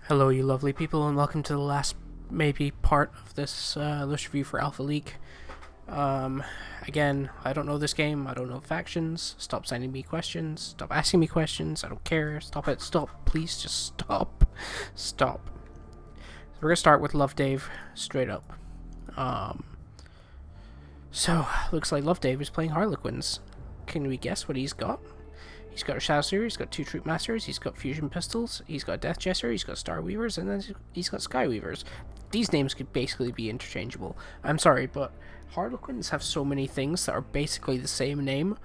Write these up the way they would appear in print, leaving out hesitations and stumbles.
Hello, you lovely people, and welcome to the last, maybe, part of this list review for Alpha League. Again, I don't know this game, I don't know factions. Stop sending me questions, stop asking me questions, I don't care. Stop it, stop, please, just stop. Stop. So we're gonna start with Love Dave, straight up. So, looks like Love Dave is playing Harlequins. Can we guess what he's got? He's got a Shadow Seer, he's got 2 Troop Masters, he's got Fusion Pistols, he's got Death Jesser, he's got Star Weavers, and then he's got Sky Weavers. These names could basically be interchangeable. I'm sorry, but Harlequins have so many things that are basically the same name.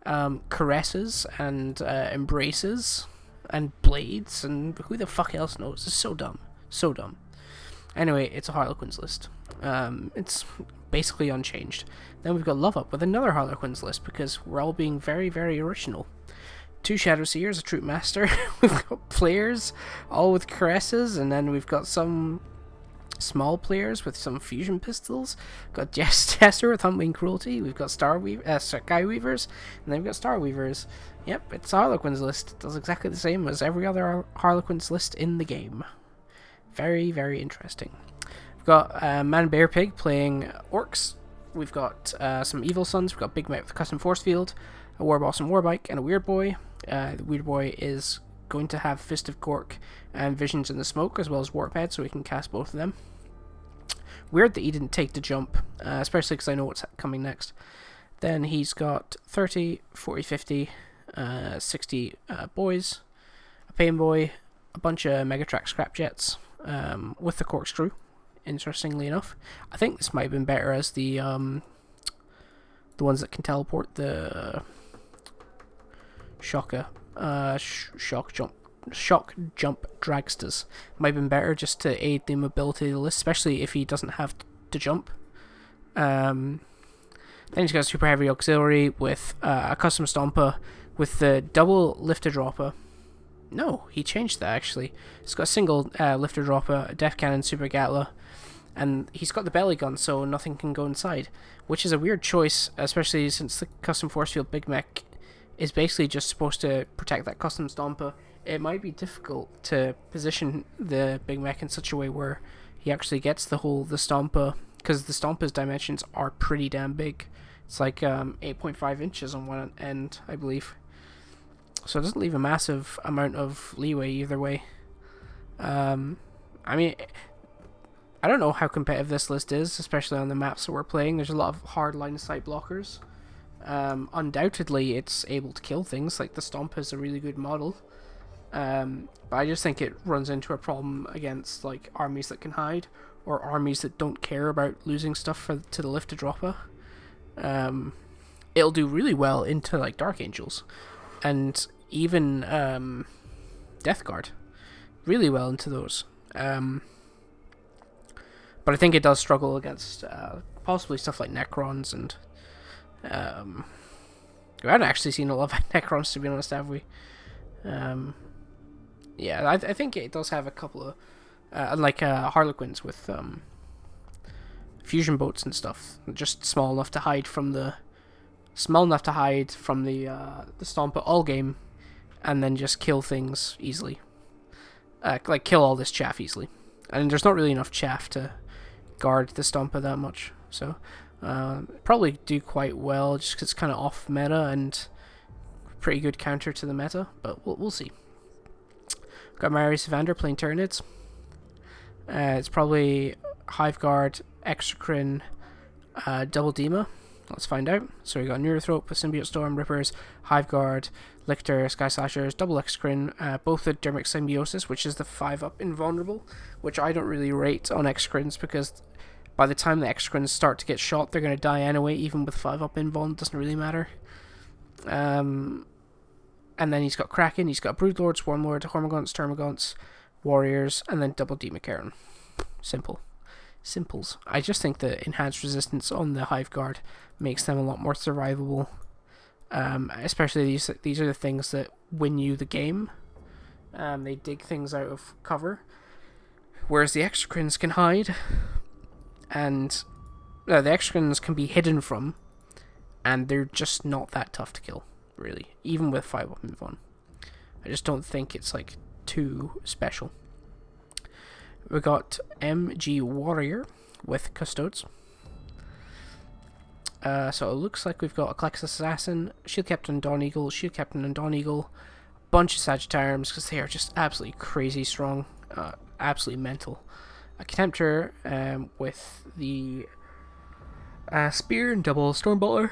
Caresses and Embraces and Blades, and who the fuck else knows? It's so dumb. So dumb. Anyway, it's a Harlequins list. It's basically unchanged. Then we've got Love Up with another Harlequins list because we're all being very, very original. 2 Shadow Seers, a Troop Master. We've got players, all with caresses, and then we've got some small players with some fusion pistols. Got Jester with Humbling Cruelty. We've got Sky Weavers, and then we've got Star Weavers. Yep, it's a Harlequins list. It does exactly the same as every other Harlequins list in the game. Very, very interesting. We've got Man Bear Pig playing Orcs. We've got some Evil Sons. We've got Big Mech with Custom Force Field, a Warboss and Warbike, and a Weird Boy. The Weird Boy is going to have Fist of Cork and Visions in the Smoke, as well as Warp Head, so we can cast both of them. Weird that he didn't take the jump, especially because I know what's coming next. Then he's got 30, 40, 50, 60 boys, a Pain Boy, a bunch of Megatrack Scrap Jets with the Corkscrew, interestingly enough. I think this might have been better as the ones that can teleport, the shock jump dragsters. Might have been better just to aid the mobility of the list, especially if he doesn't have to jump. Then he's got a super heavy auxiliary with a custom stomper with the double lifter dropper. No, he changed that actually. He's got a single lifter dropper, a Death Cannon, Super Gatla, and he's got the belly gun, so nothing can go inside, which is a weird choice, especially since the custom force field Big Mech is basically just supposed to protect that custom stomper. It might be difficult to position the Big Mech in such a way where he actually gets the stomper, because the stomper's dimensions are pretty damn big. It's like 8.5 inches on one end, I believe. So it doesn't leave a massive amount of leeway either way. I mean, I don't know how competitive this list is, especially on the maps that we're playing. There's a lot of hard line of sight blockers. Undoubtedly, it's able to kill things, like the Stomp is a really good model. But I just think it runs into a problem against like armies that can hide, or armies that don't care about losing stuff to the lifted dropper. It'll do really well into like Dark Angels, and even Death Guard, really well into those. But I think it does struggle against possibly stuff like Necrons, and we haven't actually seen a lot of Necrons, to be honest, have we? Yeah, I think it does have a couple of unlike Harlequins with fusion boats and stuff, just small enough to hide from the Stomper all game, and then just kill things easily. Like kill all this chaff easily. And there's not really enough chaff to guard the Stomper that much, so probably do quite well just because it's kind of off meta and pretty good counter to the meta, but we'll see. Got Mary Savander playing Tyranids. It's probably Hive Guard, Exocrine, Double Dema. Let's find out. So we got Neurothrope with Symbiote Storm, Rippers, Hive Guard, Lictor, Sky Slashers, Double Exocrine, both the Dermic Symbiosis, which is the 5-up Invulnerable, which I don't really rate on Exocrines because by the time the Exocrines start to get shot, they're going to die anyway, even with 5-up Invuln, doesn't really matter. And then he's got Kraken, he's got Broodlord, Swarmlord, Hormagaunts, Termagaunts, Warriors, and then double Democaron. Simple. Simples. I just think the enhanced resistance on the Hive Guard makes them a lot more survivable. Especially these are the things that win you the game. They dig things out of cover, whereas the Exocrines can hide, and the Exocrines can be hidden from, and they're just not that tough to kill, really, even with 5-up Invuln. I just don't think it's like too special. We got MG Warrior with Custodes. So it looks like we've got a Klexus Assassin, Shield Captain Dawn Eagle, Shield Captain and Dawn Eagle, bunch of Sagittariums because they are just absolutely crazy strong, absolutely mental. A Contemptor with the Spear and double Stormbolter.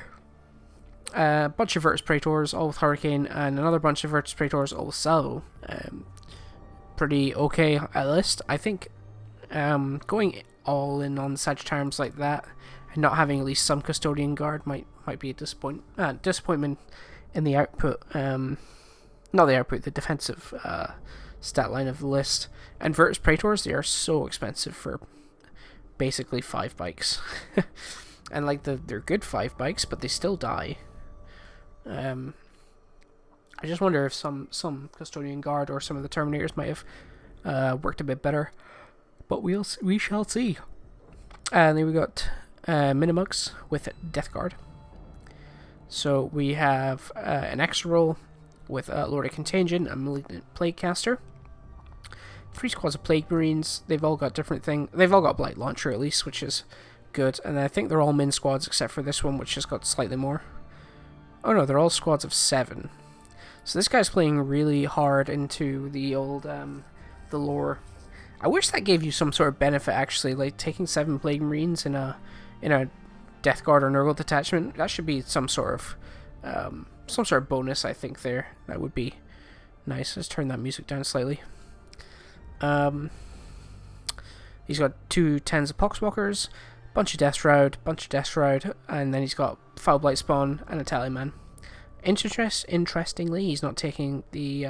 A bunch of Virtus Praetors, all with Hurricane, and another bunch of Virtus Praetors, all with Salvo. Pretty okay list. I think going all in on Sagittariums like that and not having at least some Custodian Guard might be a disappointment in the output. Not the output, the defensive stat line of the list. And Virtus Praetors, they are so expensive for basically 5 bikes. And like they're good 5 bikes, but they still die. I just wonder if some Custodian Guard or some of the Terminators might have worked a bit better. But we shall see. And then we got Minimugs with Death Guard. So we have an extra roll with Lord of Contagion, a Malignant Plague Caster. 3 squads of Plague Marines. They've all got different things. They've all got Blight Launcher at least, which is good. And I think they're all min squads except for this one, which has got slightly more. Oh no, they're all squads of 7. So this guy's playing really hard into the old the lore. I wish that gave you some sort of benefit actually, like taking 7 Plague Marines in a Death Guard or Nurgle detachment. That should be some sort of bonus, I think. There, that would be nice. Let's turn that music down slightly. He's got 2 tens of Poxwalkers, bunch of Death Shroud, and then he's got Foul Blight Spawn and a Tallyman. Interestingly, he's not taking the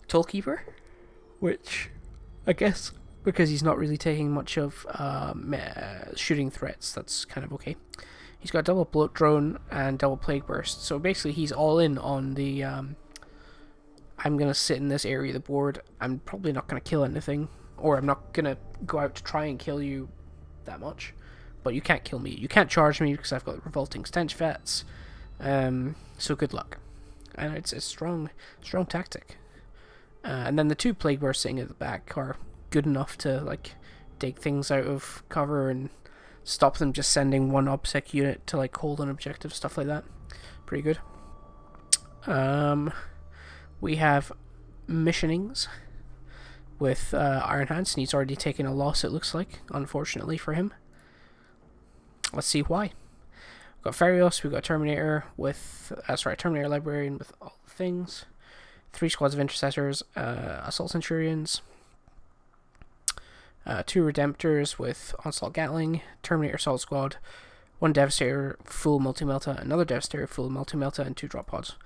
Tollkeeper, which I guess because he's not really taking much of shooting threats, that's kind of okay. He's got double Bloat Drone and double Plague Burst, so basically he's all in on the I'm going to sit in this area of the board, I'm probably not going to kill anything, or I'm not going to go out to try and kill you that much, but you can't kill me, you can't charge me because I've got Revolting Stench Vats, so good luck. And it's a strong tactic. And then the 2 Plague Bursts sitting at the back are good enough to like dig things out of cover and stop them just sending 1 OBSEC unit to like hold an objective, stuff like that. Pretty good. We have Missionings with Iron Hands, and he's already taken a loss, it looks like, unfortunately for him. Let's see why. We've got Farios, we've got Terminator with Terminator Librarian with all the things. 3 squads of Intercessors, Assault Centurions, 2 Redemptors with Onslaught Gatling, Terminator Assault Squad, 1 Devastator full multi-melta, another Devastator full multi-melta, and 2 drop pods.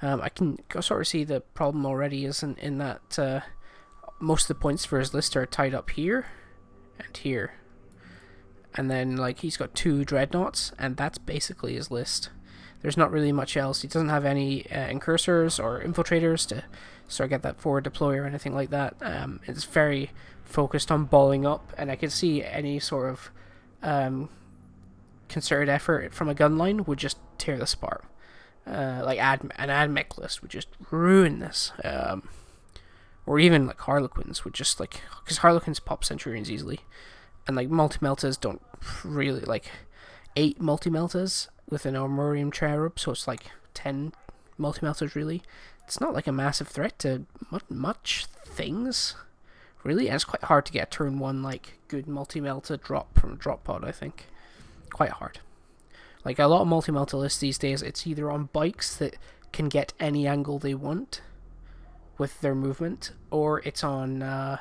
I can sort of see the problem already isn't in that most of the points for his list are tied up here and here. And then like he's got 2 Dreadnoughts, and that's basically his list. There's not really much else. He doesn't have any Incursors or Infiltrators to sort of get that forward deploy or anything like that. It's very focused on balling up, and I can see any sort of concerted effort from a gun line would just tear this apart. Like an AdMech list would just ruin this. Or even like Harlequins would just like, because Harlequins pop Centurions easily, and like multi-meltas don't really, like 8 multi-meltas with an Armorium Cherub, so it's like 10 multi-meltas really. It's not like a massive threat to much things, really, and it's quite hard to get a turn 1 like good multi-melta drop from a drop pod, I think. Quite hard. Like a lot of multi-melta lists these days, it's either on bikes that can get any angle they want with their movement, or it's on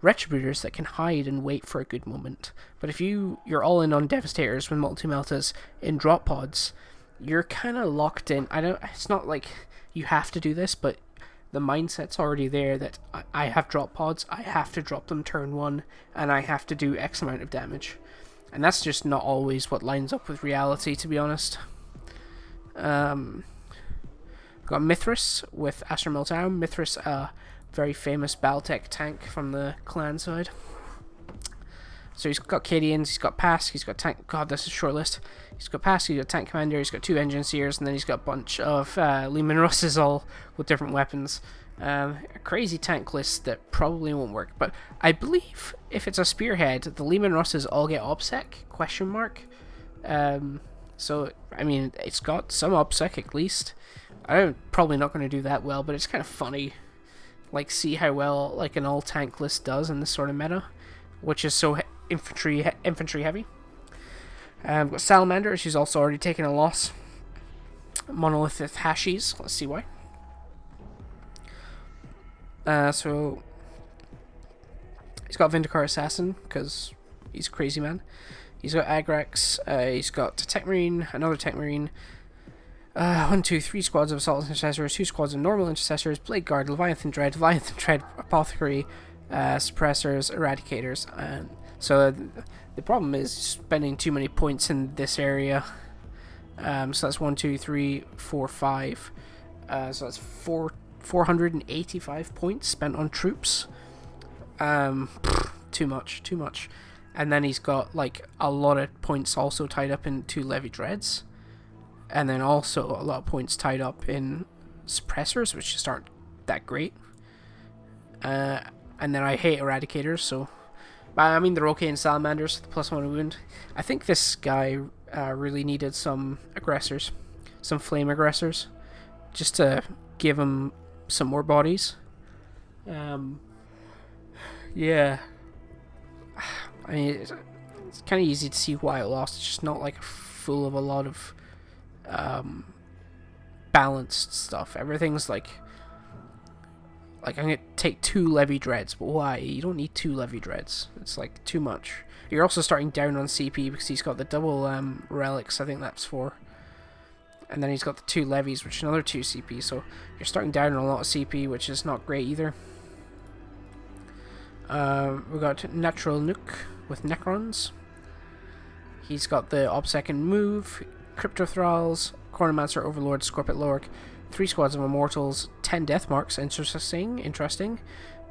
Retributors that can hide and wait for a good moment. But if you're all in on Devastators with multi-meltas in drop pods, you're kind of locked in. It's not like you have to do this, but the mindset's already there that I have drop pods, I have to drop them turn 1, and I have to do X amount of damage. And that's just not always what lines up with reality, to be honest. Got Mithras with Astra Militarum. Mithras, very famous Baltec tank from the clan side. So he's got Cadians, he's got Pask, he's got tank. God, this is a short list. He's got Pask, he's got tank commander, he's got 2 engine seers, and then he's got a bunch of Lehman Russes all with different weapons. A crazy tank list that probably won't work, but I believe if it's a spearhead, the Lehman Russes all get OBSEC, question mark. So, I mean, it's got some OBSEC at least. I'm probably not going to do that well, but it's kind of funny. Like, see how well, like, an all-tank list does in this sort of meta, which is so infantry heavy. We've got Salamander, she's also already taken a loss. Monolithic Hashies, let's see why. So he's got Vindicar Assassin because he's a crazy man. He's got Agrax. He's got Tech Marine, another Tech Marine. 1, 2, 3 squads of Assault Intercessors, 2 squads of Normal Intercessors, Blade Guard, Leviathan Dread, Apothecary, Suppressors, Eradicators. And so the problem is spending too many points in this area. So that's 1, 2, 3, 4, 5. So that's 485 points spent on troops. Too much. And then he's got like a lot of points also tied up in 2 Levy Dreads. And then also a lot of points tied up in Suppressors, which just aren't that great. And then I hate Eradicators, so... I mean, they're okay in Salamanders, the +1 wound. I think this guy really needed some aggressors. Some flame aggressors. Just to give him some more bodies. Yeah. I mean, it's kind of easy to see why it lost. It's just not like full of a lot of balanced stuff. Everything's like I'm gonna take 2 Levy Dreads, but why? You don't need 2 Levy Dreads. It's like too much. You're also starting down on CP because he's got the double relics. I think that's 4. And then he's got the 2 levies, which is another 2 CP. So you're starting down on a lot of CP, which is not great either. We got Natural Nuke with Necrons. He's got the OBSEC and Move, Crypto Thralls, Chronomancer, Overlord, Scorpion Lork, 3 squads of Immortals, 10 Death Marks, interesting.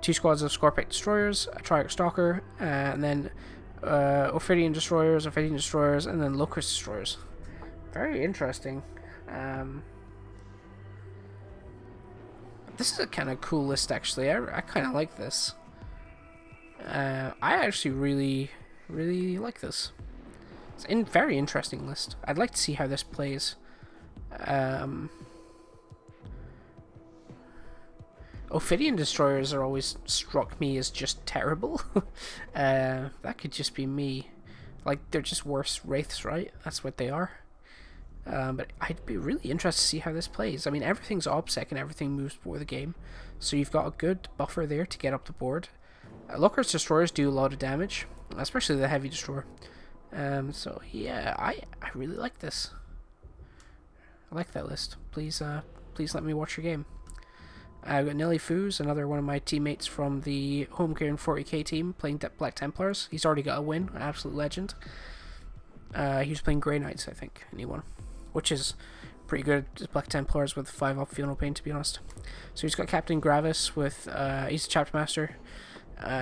2 squads of Scorpic Destroyers, a Triarch Stalker, and then Ophidian Destroyers, and then Locust Destroyers. Very interesting. This is a kind of cool list, actually. I kind of like this. I actually really like this. It's a very interesting list. I'd like to see how this plays. Ophidian Destroyers are always struck me as just terrible. That could just be me. Like, they're just worse Wraiths, right? That's what they are. But I'd be really interested to see how this plays. I mean, everything's OBSEC and everything moves before the game. So you've got a good buffer there to get up the board. Locust Destroyers do a lot of damage, especially the Heavy Destroyer. So yeah, I really like this. I like that list. Please let me watch your game. I've got Nelly Foos, another one of my teammates from the Home Care and 40k team, playing Black Templars. He's already got a win, an absolute legend. He was playing Grey Knights, I think, and he won. Which is pretty good, as Black Templars with 5 up, feel no pain, to be honest. So he's got Captain Gravis with, he's a Chapter Master.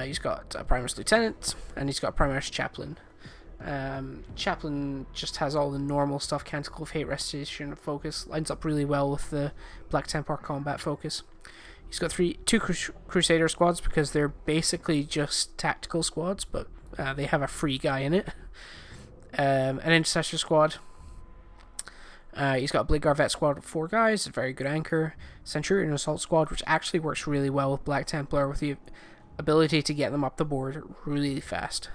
He's got a Primus Lieutenant, and he's got a Primus Chaplain. Chaplain just has all the normal stuff, Canticle of Hate, Restoration, Focus, lines up really well with the Black Templar combat focus. He's got 2 Crusader squads because they're basically just tactical squads, but they have a free guy in it. An Intercessor squad. He's got a Blade Guard Vet squad with 4 guys, a very good anchor. Centurion Assault squad, which actually works really well with Black Templar, with the ability to get them up the board really fast.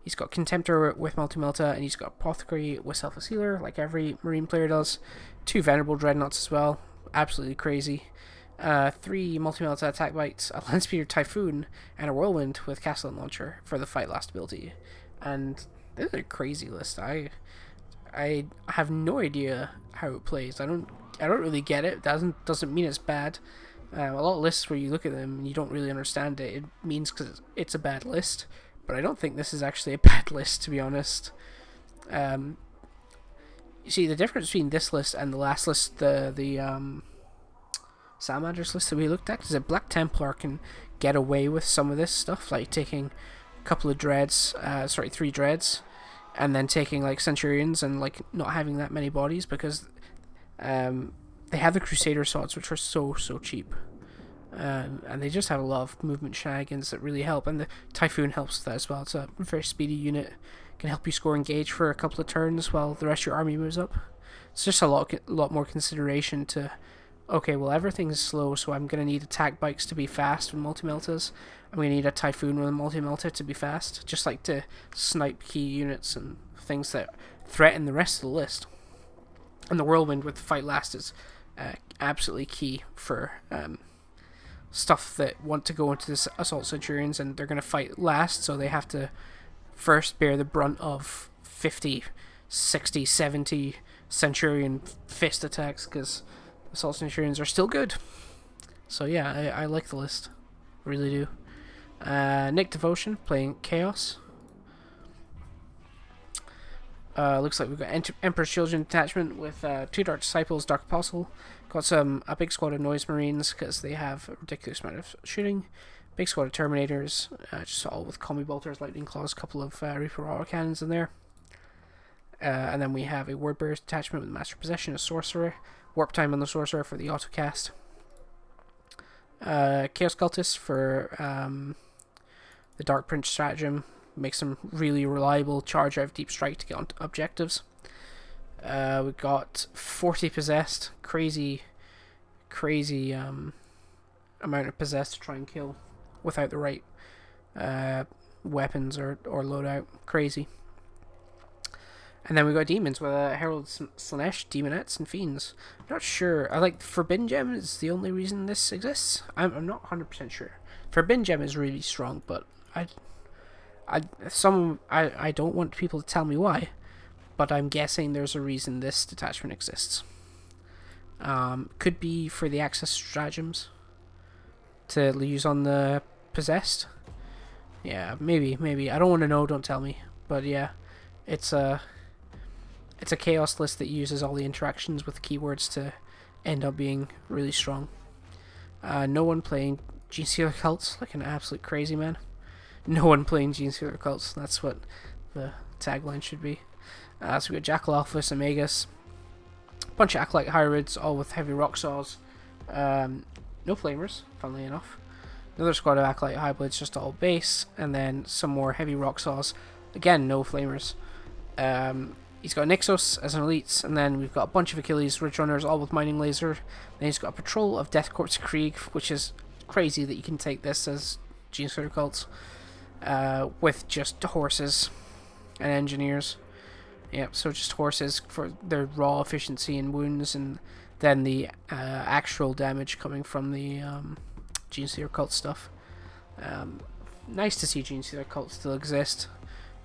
He's got Contemptor with Multi-Melta, and he's got Apothecary with Selfless Healer, like every Marine player does. 2 Venerable Dreadnoughts as well, absolutely crazy. 3 Multi-Melta Attack Bites, a Landspeeder Typhoon, and a Whirlwind with Castle Launcher for the Fight Last ability. And this is a crazy list. I have no idea how it plays. I don't really get it. Doesn't mean it's bad. A lot of lists where you look at them and you don't really understand it, it means because it's a bad list. But I don't think this is actually a bad list, to be honest. You see, the difference between this list and the last list, the Salamanders list that we looked at, is that Black Templar can get away with some of this stuff, like taking a couple of dreads, 3 dreads, and then taking like Centurions and like not having that many bodies because they have the Crusader swords, which are so cheap. And they just have a lot of movement shenanigans that really help, and the Typhoon helps with that as well. It's a very speedy unit, can help you score engage for a couple of turns while the rest of your army moves up. It's just a lot more consideration to, okay, well everything's slow, so I'm going to need attack bikes to be fast with multi-meltas. I'm going to need a Typhoon with a multi-melta to be fast, just like to snipe key units and things that threaten the rest of the list. And the Whirlwind with Fight Last is absolutely key for stuff that want to go into this Assault Centurions, and they're going to fight last, so they have to first bear the brunt of 50, 60, 70 Centurion fist attacks, because Assault Centurions are still good. So yeah, I like the list. Really do. Nick Devotion playing Chaos. Looks like we've got Emperor's Children detachment with 2 Dark Disciples, Dark Apostle. Got a big squad of Noise Marines because they have a ridiculous amount of shooting. Big squad of Terminators, just all with Combi Bolters, Lightning Claws, a couple of Reaper Auto Cannons in there. And then we have a Wordbearer detachment with Master Possession, a Sorcerer. Warp Time on the Sorcerer for the autocast. Chaos Cultists for the Dark Prince stratagem. Makes them really reliable. Charge out of Deep Strike to get on objectives. We've got 40 Possessed. Crazy amount of Possessed to try and kill without the right weapons or loadout. Crazy. And then we got Demons with Herald Slanesh, Demonettes, and Fiends. I'm not sure. I like Forbidden Gem is the only reason this exists. I'm not 100% sure. Forbidden Gem is really strong, but I don't want people to tell me why, but I'm guessing there's a reason this detachment exists. Could be for the access stratagems to use on the possessed. Yeah, maybe. I don't want to know. Don't tell me. But yeah, it's a chaos list that uses all the interactions with keywords to end up being really strong. No one playing Gene Stealer Cults like an absolute crazy man. No one playing Gene Stealer Cults. That's what the tagline should be. So we got Jackal Alphas and Magus. A bunch of Acolyte Hybrids, all with heavy rock saws. No flamers, funnily enough. Another squad of Acolyte Hybrids, just all base. And then some more heavy rock saws. Again, no flamers. He's got Nixos as an elite, and then we've got a bunch of Achilles Ridge Runners, all with Mining Laser. Then he's got a patrol of Death Corps Krieg, which is crazy that you can take this as Gene Stealer Cults. With just horses and engineers. Yep, so just horses for their raw efficiency and wounds, and then the actual damage coming from the Gene Stealer Cult stuff. Nice to see Gene Stealer Cult still exist.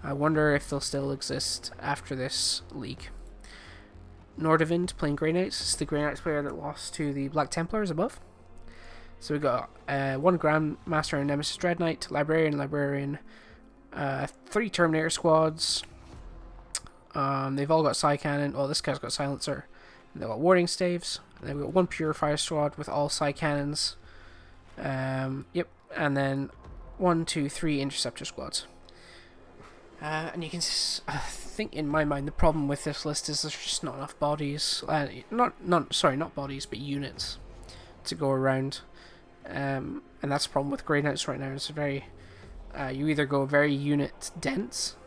I wonder if they'll still exist after this league. Nordavind playing Grey Knights. It's the Grey Knights player that lost to the Black Templars above. So we got 1 Grandmaster and Nemesis Dread Knight, Librarian, 3 Terminator squads. They've all got Psy Cannon. Oh, this guy's got Silencer. And they've got Warding Staves. And then we've got 1 Purifier squad with all Psy Cannons. Yep. And then 1, 2, 3 Interceptor squads. And you can think, in my mind, the problem with this list is there's just not enough bodies. Not bodies, but units to go around. And that's the problem with Grey Knights right now. It's very, you either go very unit dense,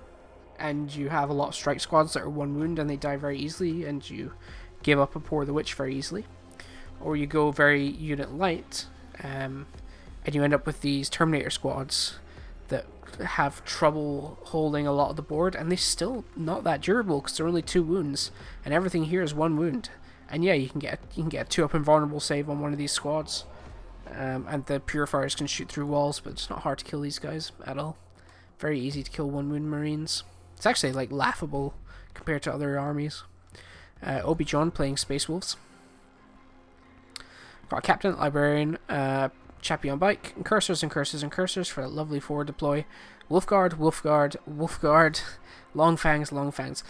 and you have a lot of strike squads that are 1 wound and they die very easily, and you give up a Pour the Witch very easily, or you go very unit light, and you end up with these Terminator squads that have trouble holding a lot of the board, and they're still not that durable because they're only 2 wounds, and everything here is 1 wound. And yeah, you can get a 2-up invulnerable save on one of these squads, and the Purifiers can shoot through walls, but it's not hard to kill these guys at all. Very easy to kill 1 wound Marines. It's actually like laughable compared to other armies. Obi-John playing Space Wolves. Got a Captain, Librarian, Chappie on bike, and cursors for a lovely forward deploy. Wolfguard, Long Fangs.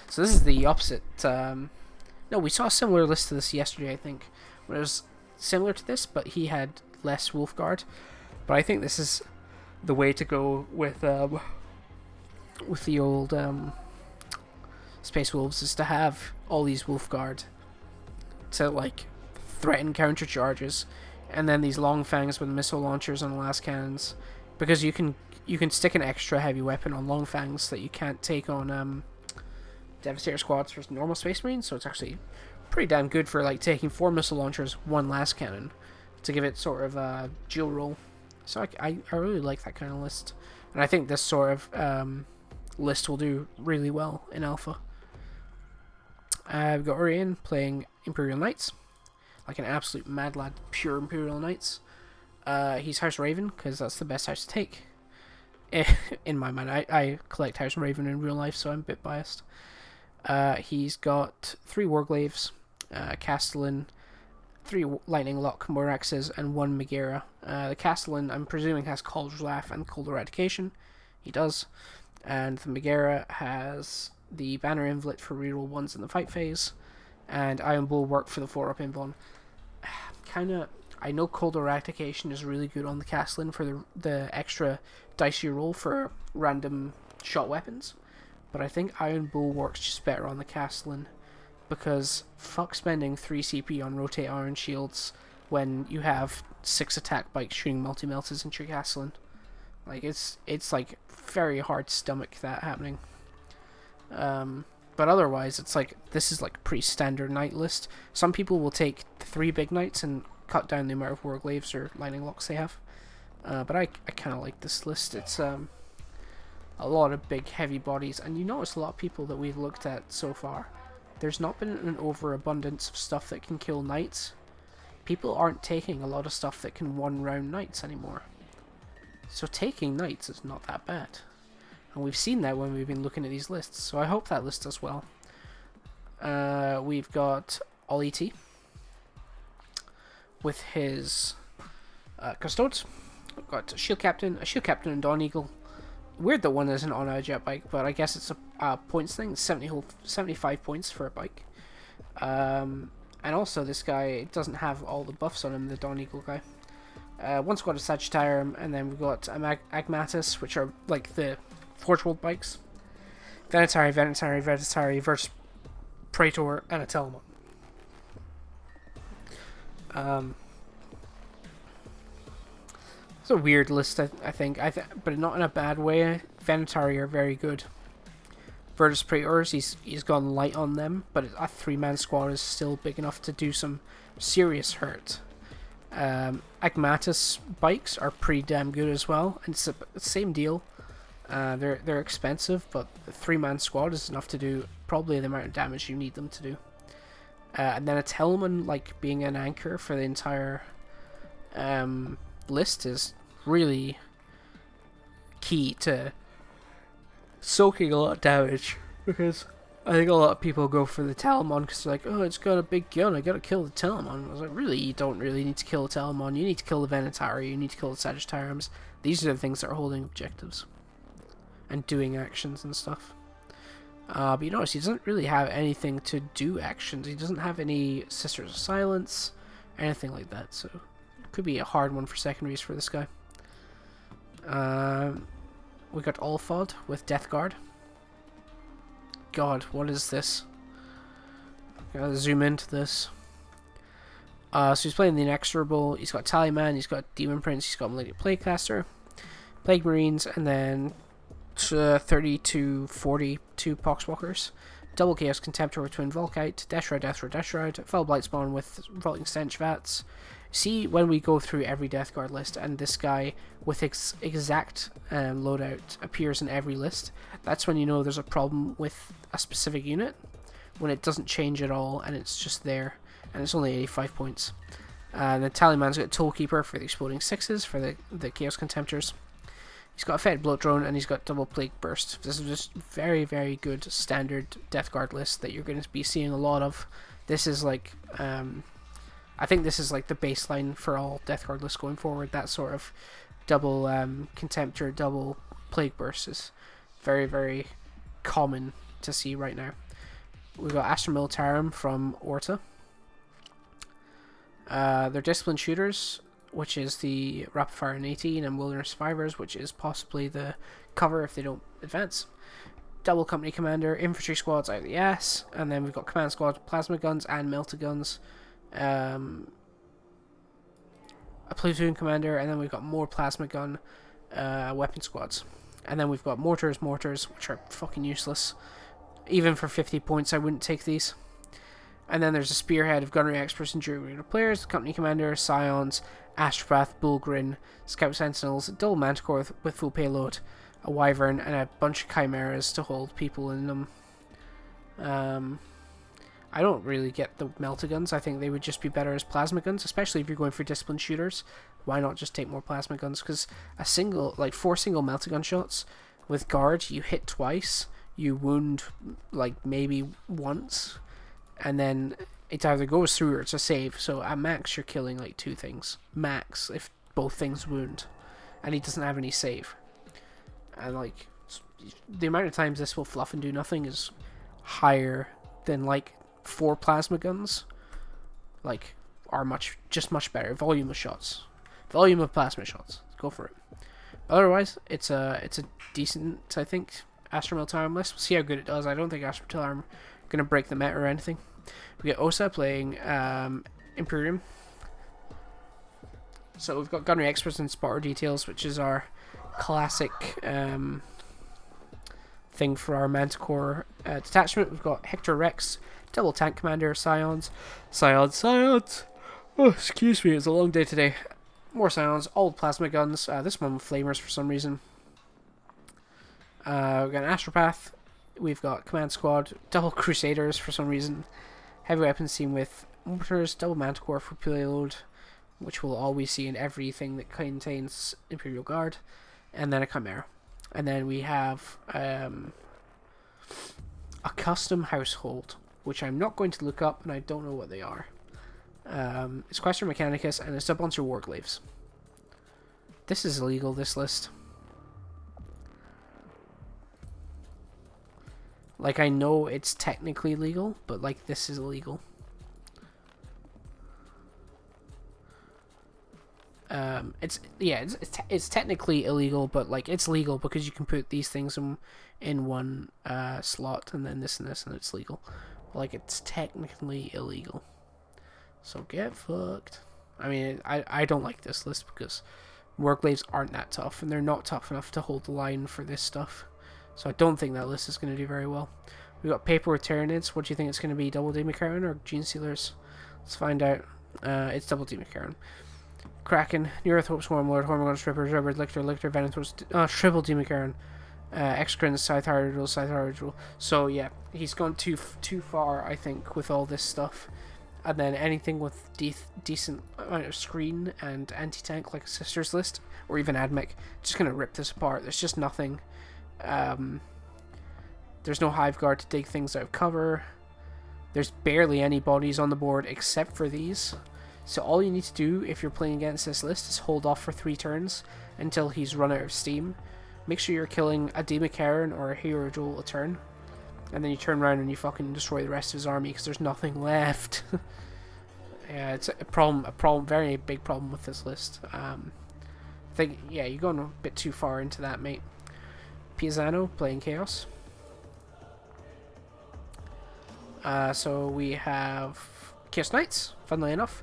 So this is the opposite. No, we saw a similar list to this yesterday, I think. Where it was similar to this, but he had less Wolfguard. But I think this is the way to go with the old Space Wolves, is to have all these Wolfguard to like threaten counter charges. and then these long fangs with missile launchers on the last cannons, because you can stick an extra heavy weapon on long fangs that you can't take on Devastator squads for normal Space Marines. So it's actually pretty damn good for like taking 4 missile launchers, 1 last cannon, to give it sort of a dual roll. So I really like that kind of list, and I think this sort of list will do really well in Alpha. I've got Orion playing Imperial Knights, like an absolute mad lad, pure Imperial Knights. He's House Raven, because that's the best house to take. In my mind, I collect House Raven in real life, so I'm a bit biased. He's got 3 Warglaves, Castellan, 3 Lightning Lock Moraxes, and 1 Megara. The Castellan, I'm presuming, has Calder's Laugh and Cold Eradication. He does. And the Megara has the Banner Invalid for reroll 1s in the fight phase, and Iron Bulwark for the 4-up invuln. I know Cold Eradication is really good on the Castellan for the extra dice you roll for random shot weapons, but I think Iron Bulwark's just better on the Castellan, because fuck spending 3 CP on Rotate Iron Shields when you have 6 attack bikes shooting multi-melters into your Castellan. Like, it's like very hard to stomach that happening. But otherwise, it's like, this is like a pretty standard knight list. Some people will take 3 big knights and cut down the amount of Warglaves or Lightning Locks they have. But I kind of like this list. It's a lot of big, heavy bodies, and you notice a lot of people that we've looked at so far. There's not been an overabundance of stuff that can kill knights. People aren't taking a lot of stuff that can one-round knights anymore. So taking knights is not that bad. And we've seen that when we've been looking at these lists, so I hope that list does well. We've got All ET with his Custodes. We've got a Shield Captain and Dawn Eagle. Weird that one isn't on a jet bike, but I guess it's a points thing. It's 75 points for a bike. And also this guy doesn't have all the buffs on him, the Dawn Eagle guy. One squad of Sagittarium, and then we've got Agmatis, which are like the Forge World bikes. Venetari, versus Praetor, and a Telemon. It's a weird list, I think, but not in a bad way. Venetari are very good. Virtus Praetors, he's gone light on them, but a 3-man squad is still big enough to do some serious hurt. Agmatis bikes are pretty damn good as well, and it's the same deal. They're expensive, but the 3-man squad is enough to do probably the amount of damage you need them to do. And then a Telemon, like, being an anchor for the entire list is really key to soaking a lot of damage, because I think a lot of people go for the Telemon because they're like, oh, it's got a big gun, I gotta kill the Telemon. I was like, really, you don't really need to kill the Telemon, you need to kill the Venetari, you need to kill the Sagittariums. These are the things that are holding objectives and doing actions and stuff. But you notice he doesn't really have anything to do actions. He doesn't have any Sisters of Silence, anything like that, so it could be a hard one for secondaries for this guy. We got Alfod with Death Guard. God, what is this? Gotta zoom into this. So he's playing the Inexorable, he's got Tallyman, he's got Demon Prince, he's got Malignant Plaguecaster, Plague Marines, and then 30 to 42 Poxwalkers. Double Chaos Contemptor with Twin Volkite, Death Foul Blightspawn with Revolting Stench Vats. See, when we go through every Death Guard list and this guy with exact loadout appears in every list, that's when you know there's a problem with a specific unit, when it doesn't change at all and it's just there, and it's only 85 points. And then Tallyman's got Tollkeeper for the Exploding Sixes for the Chaos Contemptors. He's got a Fed Bloat Drone, and he's got Double Plague Burst. This is just very, very good standard Death Guard list that you're going to be seeing a lot of. This is like, I think this is like the baseline for all Death Guard lists going forward. That sort of double Contemptor, double Plague Burst is very, very common to see right now. We've got Astra Militarum from Orta. They're Disciplined Shooters, which is the Rapid Fire in 18, and Wilderness Survivors, which is possibly the cover if they don't advance. Double Company Commander, Infantry Squads out the ass, and then we've got Command Squad, Plasma Guns, and Melta Guns. a platoon commander, and then we've got more plasma gun weapon squads. And then we've got mortars, which are fucking useless. Even for 50 points, I wouldn't take these. And then there's a spearhead of gunnery experts and jury regular players, company commander, scions, astropath, bullgrin, scout sentinels, double manticore with full payload, a wyvern, and a bunch of chimeras to hold people in them. I don't really get the melta guns. I think they would just be better as plasma guns, especially if you're going for disciplined shooters. Why not just take more plasma guns? Because four single melta gun shots with guard, you hit twice, you wound maybe once, and then it either goes through or it's a save. So at max, you're killing 2 things. Max, if both things wound. And he doesn't have any save. And the amount of times this will fluff and do nothing is higher than 4 plasma guns. Are much better. Volume of shots. Volume of plasma shots. Go for it. Otherwise, it's a decent, I think, Astromel Arm list. We'll see how good it does. I don't think Astromel Arm going to break the meta or anything. We get Osa playing Imperium. So we've got Gunnery Experts and Spotter Details, which is our classic thing for our Manticore detachment. We've got Hector Rex, Double Tank Commander, Scions. Oh, excuse me, it's a long day today. More Scions, old plasma guns. This one with flamers for some reason. We've got an Astropath. We've got Command Squad, double Crusaders for some reason. Heavy weapons team with mortars, double Manticore for payload, which we'll always see in everything that contains Imperial Guard, and then a Chimera. And then we have a custom household, which I'm not going to look up, and I don't know what they are. It's Questor Mechanicus, and it's a bunch of Warglaves. This is illegal, this list. I know it's technically legal, but this is illegal. It's technically illegal, but it's legal because you can put these things in one slot, and then this, and it's legal. It's technically illegal. So get fucked. I mean, I don't like this list because Warglaves aren't that tough, and they're not tough enough to hold the line for this stuff. So I don't think that list is going to do very well. We've got Paper with Tyranids. What do you think it's going to be? Double D McCarran or Gene Sealers? Let's find out. It's Double D McCarran. Kraken, Neurothorpe, Swarmlord, Hormone Strippers, Rubber, Lictor, Venomthorpe, Triple D McCarran. Excrins, Scythe Hydral. So yeah, he's gone too far, I think, with all this stuff. And then anything with decent amount of screen and anti-tank, like a Sisters list, or even Admech, just going to rip this apart. There's just nothing. There's no Hive Guard to dig things out of cover. There's barely any bodies on the board except for these. So all you need to do if you're playing against this list is hold off for 3 turns until he's run out of steam. Make sure you're killing a D McCarran or a Hero Joel a turn. And then you turn around and you fucking destroy the rest of his army because there's nothing left. Yeah, it's a very big problem with this list. I think, yeah, you're going a bit too far into that, mate. Pisano playing Chaos. So we have Chaos Knights, funnily enough.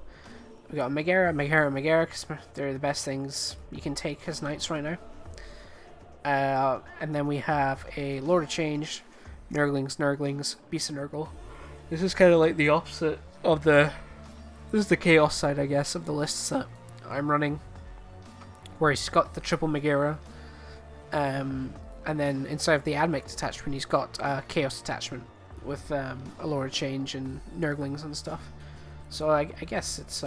We got Megara, because they're the best things you can take as Knights right now. And then we have a Lord of Change, Nurglings, Beast of Nurgle. This is kind of like the opposite of the... This is the Chaos side, I guess, of the lists that I'm running. Where he's got the triple Megara. And then inside of the Admech detachment, he's got a Chaos detachment with a Lord of Change and Nurglings and stuff. So I guess it's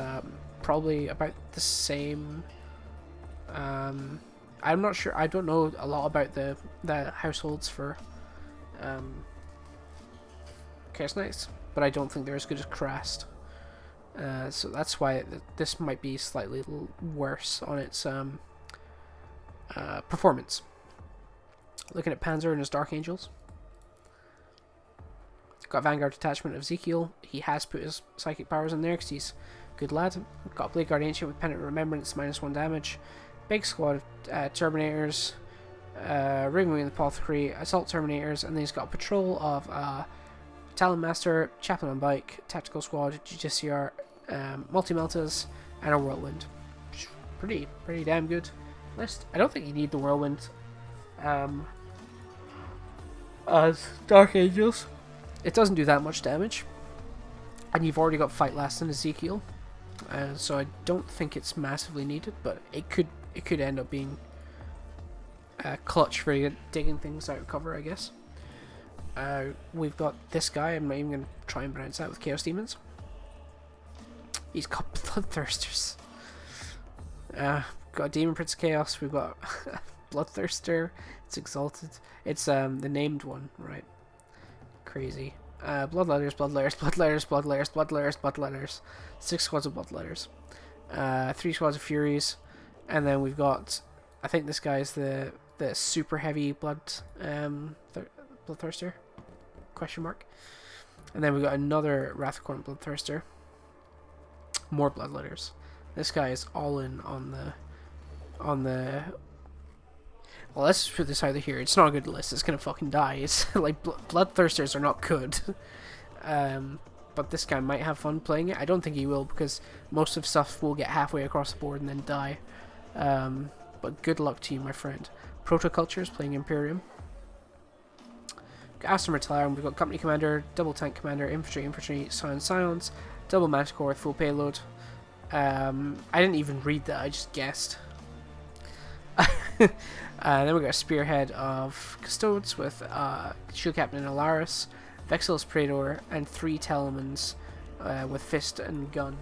probably about the same. I'm not sure. I don't know a lot about the households for Chaos Knights, but I don't think they're as good as Krast. So that's why this might be slightly worse on its performance. Looking at Panzer and his Dark Angels. Got Vanguard detachment of Ezekiel. He has put his psychic powers in there because he's a good lad. Got Blade Guard Ancient with Penitent Remembrance, -1 damage. Big squad of Terminators. Ringwing the Apothecary, Assault Terminators, and then he's got a patrol of Talon Master, Chaplain on Bike, Tactical Squad, GGCR, Multi-Meltas, and a Whirlwind. pretty damn good list. I don't think you need the Whirlwind as Dark Angels. It doesn't do that much damage, and you've already got Fight Last and Ezekiel, so I don't think it's massively needed. But it could end up being clutch for digging things out of cover, I guess. We've got this guy. I'm not even going to try and pronounce that, with Chaos Demons. He's got Bloodthirsters. Got Demon Prince of Chaos. We've got Bloodthirster. It's Exalted. It's the named one, right? Crazy. Bloodletters, Bloodletters, Bloodletters, Bloodletters, Bloodletters, Bloodletters. 6 squads of Bloodletters. 3 squads of Furies. And then we've got, I think this guy is the super heavy Bloodthirster? Question mark. And then we've got another Wrathcorn Bloodthirster. More Bloodletters. This guy is all in on the well, let's just put this out here. It's not a good list. It's gonna fucking die. It's like Bloodthirsters are not good. But this guy might have fun playing it. I don't think he will, because most of stuff will get halfway across the board and then die. But good luck to you, my friend. Protocultures playing Imperium. Aston Mortalion, we've got Company Commander, Double Tank Commander, Infantry, Scions, Double Manticore with full payload. I didn't even read that, I just guessed. Then we got a Spearhead of Custodes with Shield Captain Alaris, Vexil's Praetor, and 3 Telemans with Fist and Gun.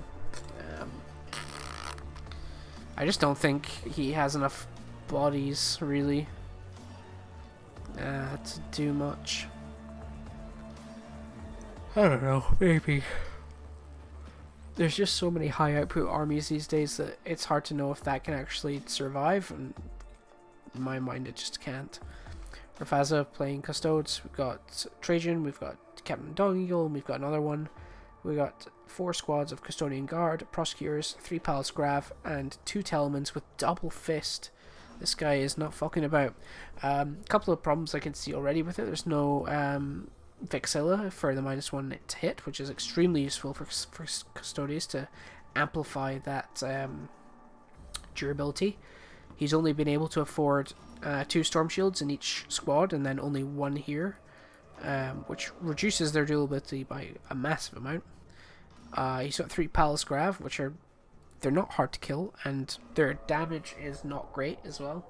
I just don't think he has enough bodies, really, to do much. I don't know, maybe. There's just so many high output armies these days that it's hard to know if that can actually survive, and in my mind it just can't. Rafaza playing Custodes, we've got Trajan, we've got Captain Dog Eagle, we've got another one. We've got 4 squads of Custodian Guard, Prosecutors, 3 Palace Grav, and 2 Telemans with double Fist. This guy is not fucking about. Couple of problems I can see already with it. There's no Vexilla for the -1 to hit, which is extremely useful for Custodians to amplify that durability. He's only been able to afford 2 Storm Shields in each squad, and then only 1 here, which reduces their durability by a massive amount. He's got 3 Palace Grav, which they're not hard to kill, and their damage is not great as well.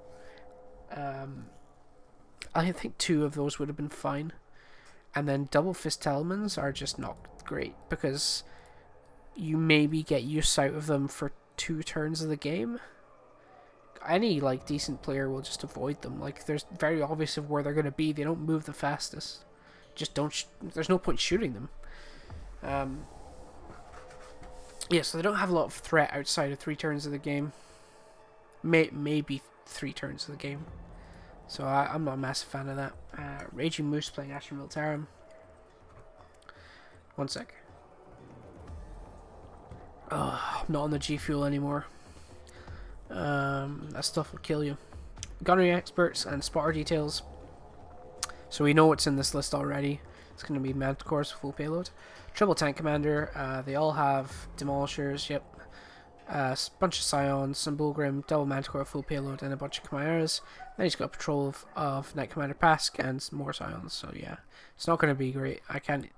I think 2 of those would have been fine. And then Double Fist Telemans are just not great, because you maybe get use out of them for 2 turns of the game. Any like decent player will just avoid them. Like, there's very obvious of where they're going to be. They don't move the fastest. Just don't. There's no point shooting them. Yeah, so they don't have a lot of threat outside of 3 turns of the game. Maybe 3 turns of the game. So I'm not a massive fan of that. Raging Moose playing Astra Militarum. One sec. Oh, I'm not on the G Fuel anymore. That stuff will kill you. Gunnery Experts and Spotter Details. So we know what's in this list already. It's going to be Manticores full payload. Triple Tank Commander. They all have Demolishers. Yep. A bunch of Scions, some Bullgrim, Double Manticore full payload, and a bunch of Chimeras. Then he's got a patrol of Knight Commander Pask and some more Scions. So yeah, it's not going to be great. I can't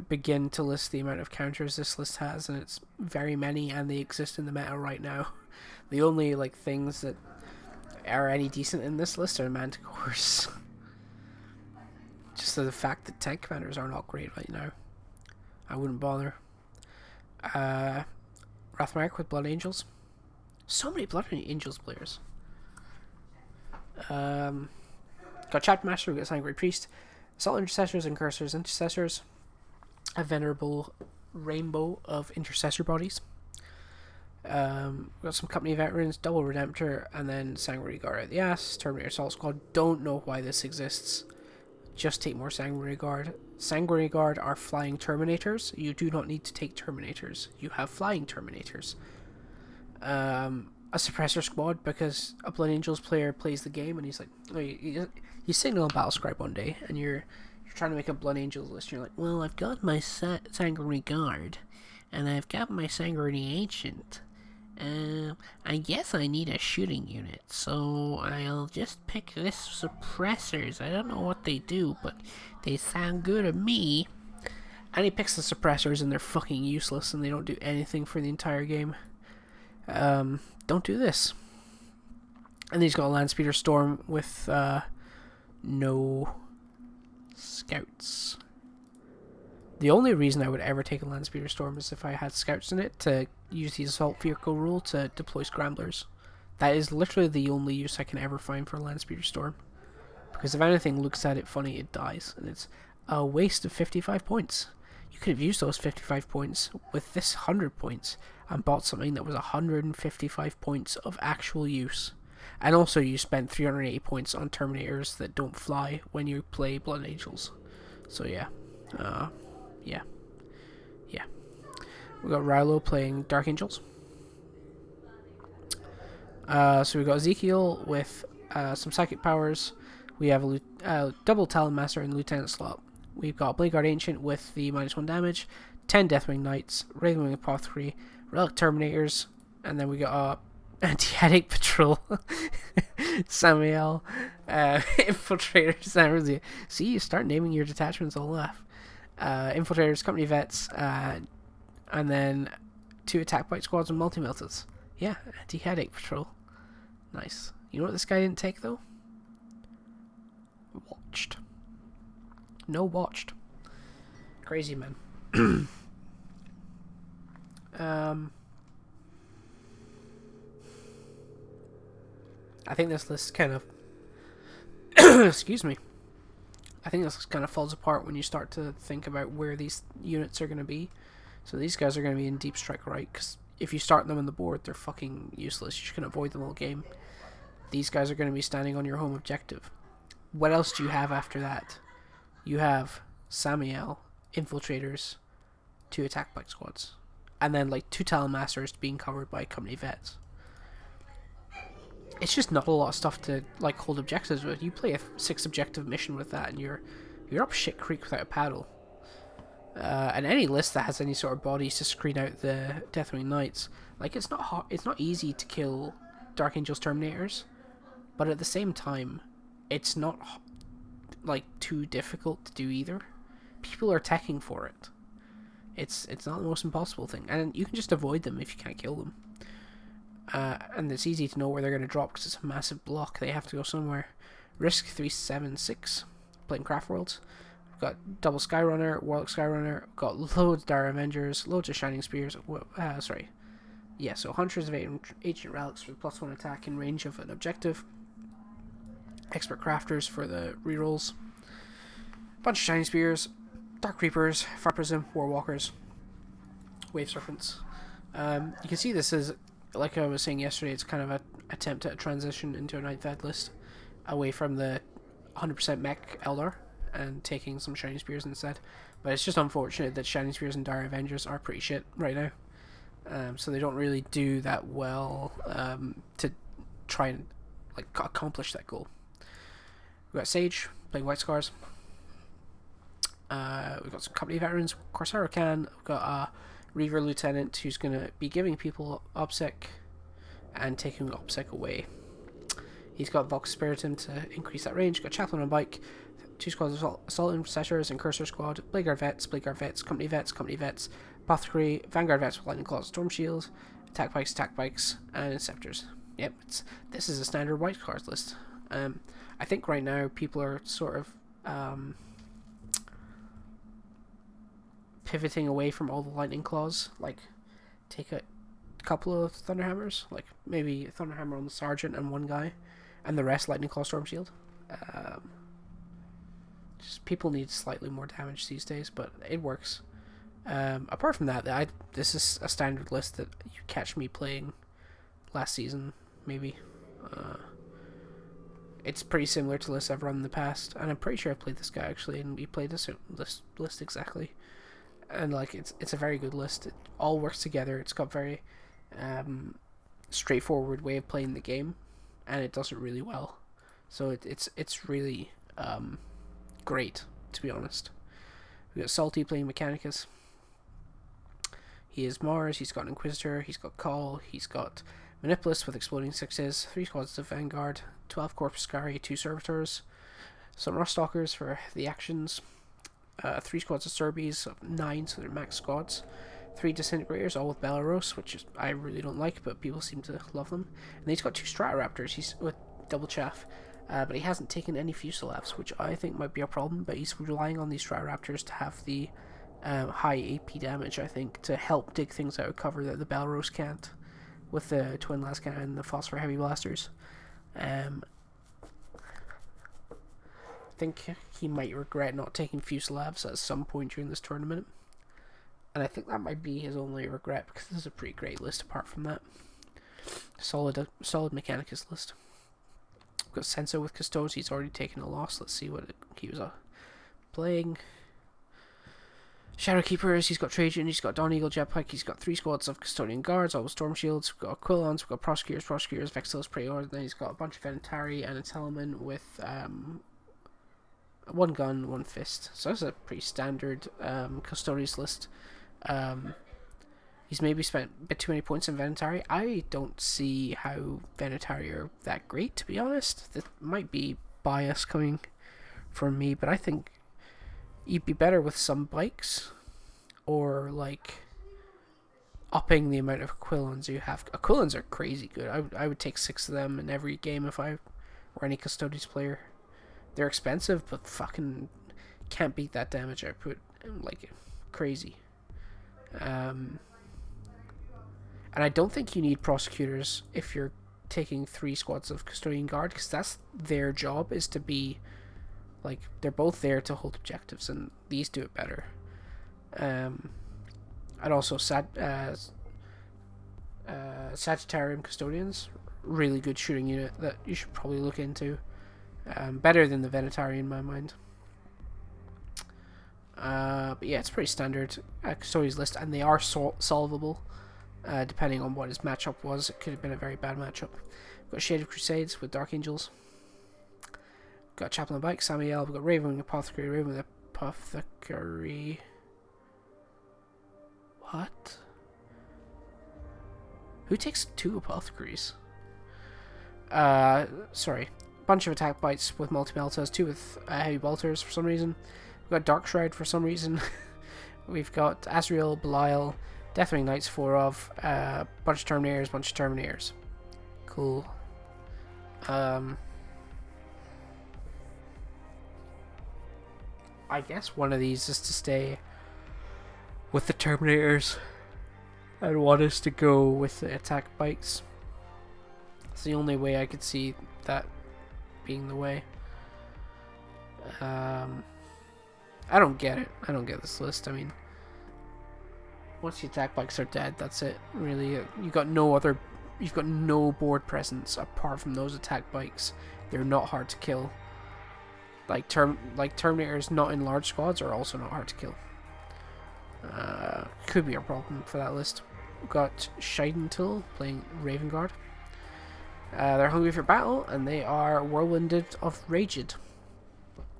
begin to list the amount of counters this list has, and it's very many, and they exist in the meta right now. The only like things that are any decent in this list are Manticores. Just the fact that tank commanders are not great right now, I wouldn't bother. Wrathmark with Blood Angels. So many Blood Angels players. Got Chapter Master, we got Sanguinary Priest, Assault Intercessors and Cursors Intercessors, a venerable rainbow of Intercessor bodies. We got some Company Veterans, Double Redemptor, and then Sanguinary Guard out the ass, Terminator Assault Squad. Don't know why this exists. Just take more Sanguinary Guard. Sanguinary Guard are flying Terminators. You do not need to take Terminators. You have flying Terminators. A Suppressor Squad, because a Blood Angels player plays the game and he's like, oh, he's sitting on Battlescribe one day and you're trying to make a Blood Angels list. And you're like, well, I've got my Sanguinary Guard and I've got my Sanguinary Ancient I guess I need a shooting unit, so I'll just pick this suppressors. I don't know what they do, but they sound good to me. And he picks the suppressors, and they're fucking useless, and they don't do anything for the entire game. Don't do this. And he's got a Landspeeder Storm with no scouts. The only reason I would ever take a Landspeeder Storm is if I had scouts in it to use the assault vehicle rule to deploy scramblers. That is literally the only use I can ever find for a Landspeeder Storm. Because if anything looks at it funny, it dies. And it's a waste of 55 points. You could have used those 55 points with this 100 points and bought something that was 155 points of actual use. And also you spent 380 points on Terminators that don't fly when you play Blood Angels. So yeah. Yeah. We got Rilo playing Dark Angels. So we got Ezekiel with some psychic powers. We have a double Talon Master and Lieutenant slot. We've got Bladeguard Ancient with the -1 damage, 10 Deathwing Knights, Wraithwing Apothecary, Relic Terminators, and then we got Anti-Headache Patrol, Samuel, Infiltrators, and see, you start naming your detachments, I'll laugh. Infiltrators, Company Vets, and then 2 Attack Bite Squads and Multi-Melters. Yeah, Anti-Headache Patrol. Nice. You know what this guy didn't take, though? Watched. No watched. Crazy, man. I think this list kind of... excuse me. I think this kind of falls apart when you start to think about where these units are going to be. So these guys are going to be in Deep Strike Right, because if you start them on the board, they're fucking useless. You can avoid them all game. These guys are going to be standing on your home objective. What else do you have after that? You have Samiel, Infiltrators, 2 Attack Bite Squads, and then like 2 Talon Masters being covered by Company Vets. It's just not a lot of stuff to like hold objectives with. You play a 6 objective mission with that, and you're up shit creek without a paddle. And any list that has any sort of bodies to screen out the Deathwing Knights, like it's not hard, it's not easy to kill Dark Angels Terminators, but at the same time, it's not like too difficult to do either. People are teching for it. It's not the most impossible thing, and you can just avoid them if you can't kill them. And it's easy to know where they're going to drop because it's a massive block. They have to go somewhere. Risk 376, playing Craft Worlds. We've got double Skyrunner, Warlock Skyrunner. We've got loads of Dire Avengers, loads of Shining Spears. So Hunters of Ancient Relics with +1 attack in range of an objective. Expert Crafters for the rerolls. Bunch of Shining Spears, Dark Reapers, Fire Prism, Warwalkers, Wave Serpents. You can see this is, like I was saying yesterday, it's kind of an attempt at a transition into a 9th Ed list away from the 100% mech Eldar and taking some Shining Spears instead. But it's just unfortunate that Shining Spears and Dire Avengers are pretty shit right now. So they don't really do that well to try and like accomplish that goal. We've got Sage playing White Scars. We've got some company veterans, Corsair Khan. We've got a Reaver Lieutenant who's going to be giving people OPSEC and taking OPSEC away. He's got Vox Spiritum to increase that range. Got Chaplain on Bike, 2 squads of Assault Intercessors and Cursor Squad, Bladeguard Vets, Company Vets, Apothecary, Vanguard Vets with Lightning Claws, Storm Shield, Attack Bikes, and Inceptors. Yep, this is a standard White Scars list. I think right now people are sort of pivoting away from all the Lightning Claws. Like, take a couple of Thunderhammers, like maybe Thunderhammer on the Sergeant and one guy, and the rest Lightning Claw Storm Shield. Just people need slightly more damage these days, but it works. Apart from that, this is a standard list that you catch me playing last season, maybe. It's pretty similar to lists I've run in the past, and I'm pretty sure I played this guy actually, and we played this list exactly. And like it's a very good list. It all works together. It's got very straightforward way of playing the game, and it does it really well. So it's really great, to be honest. We got Salty playing Mechanicus. He is Mars, he's got an Inquisitor, he's got Call, he's got Manipulus with exploding 6s, 3 squads of Vanguard, 12 Corpus Scari, 2 Servitors, some Ruststalkers for the actions, 3 squads of Serbies, 9, so they're max squads, 3 Disintegrators, all with Belarus, which is, I really don't like, but people seem to love them. And he's got 2 Stratoraptors, he's with double chaff, but he hasn't taken any Fusilavs, which I think might be a problem, but he's relying on these Stratoraptors to have the high AP damage, I think, to help dig things out of cover that the Belarus can't, with the Twin Lascannon and the Phosphor Heavy Blasters. I think he might regret not taking Fusilavs at some point during this tournament. And I think that might be his only regret, because this is a pretty great list apart from that. Solid Mechanicus list. We've got Senso with Custodes, he's already taken a loss. Let's see what he was playing. Shadowkeepers, he's got Trajan, he's got Dawn Eagle Jetpack, he's got 3 squads of Custodian Guards, all with Storm Shields, we've got Quillons, we've got Prosecutors, Vexillus, Praetor, and then he's got a bunch of Venatari and a Telemann with 1 gun, 1 fist. So that's a pretty standard Custodians list. He's maybe spent a bit too many points in Venatari. I don't see how Venatari are that great, to be honest. That might be bias coming from me, but I think you'd be better with some bikes, or like upping the amount of Quillons you have. Quillons are crazy good. I would take 6 of them in every game if I were any Custodians player. They're expensive, but fucking can't beat that damage output. Like, crazy. And I don't think you need Prosecutors if you're taking 3 squads of Custodian Guard, because that's their job, is to be, like, they're both there to hold objectives, and these do it better. And also Sagittarium Custodians, really good shooting unit that you should probably look into. Better than the Venatari in my mind. But yeah, it's pretty standard Custodians list, and they are solvable depending on what his matchup was. It could have been a very bad matchup. We've got Shade of Crusades with Dark Angels. We've got Chaplain Bike, Samael. We've got Raven Apothecary, Raven Apothecary. What? Who takes 2 Apothecaries? Sorry. Bunch of attack bites with multi-meltas, 2 with heavy bolters for some reason. We've got Dark Shroud for some reason. We've got Azrael, Belial, Deafening Knights, 4 of, bunch of Terminators. Cool. I guess one of these is to stay with the Terminators, and one is to go with the attack bikes. It's the only way I could see that being the way. I don't get it. I don't get this list. I mean, once the attack bikes are dead, that's it. Really, you've got no board presence apart from those attack bikes. They're not hard to kill. Like Terminators not in large squads are also not hard to kill. Could be a problem for that list. We've got Scheidentil playing Raven Guard. They're hungry for battle, and they are Whirlwinded of Raged.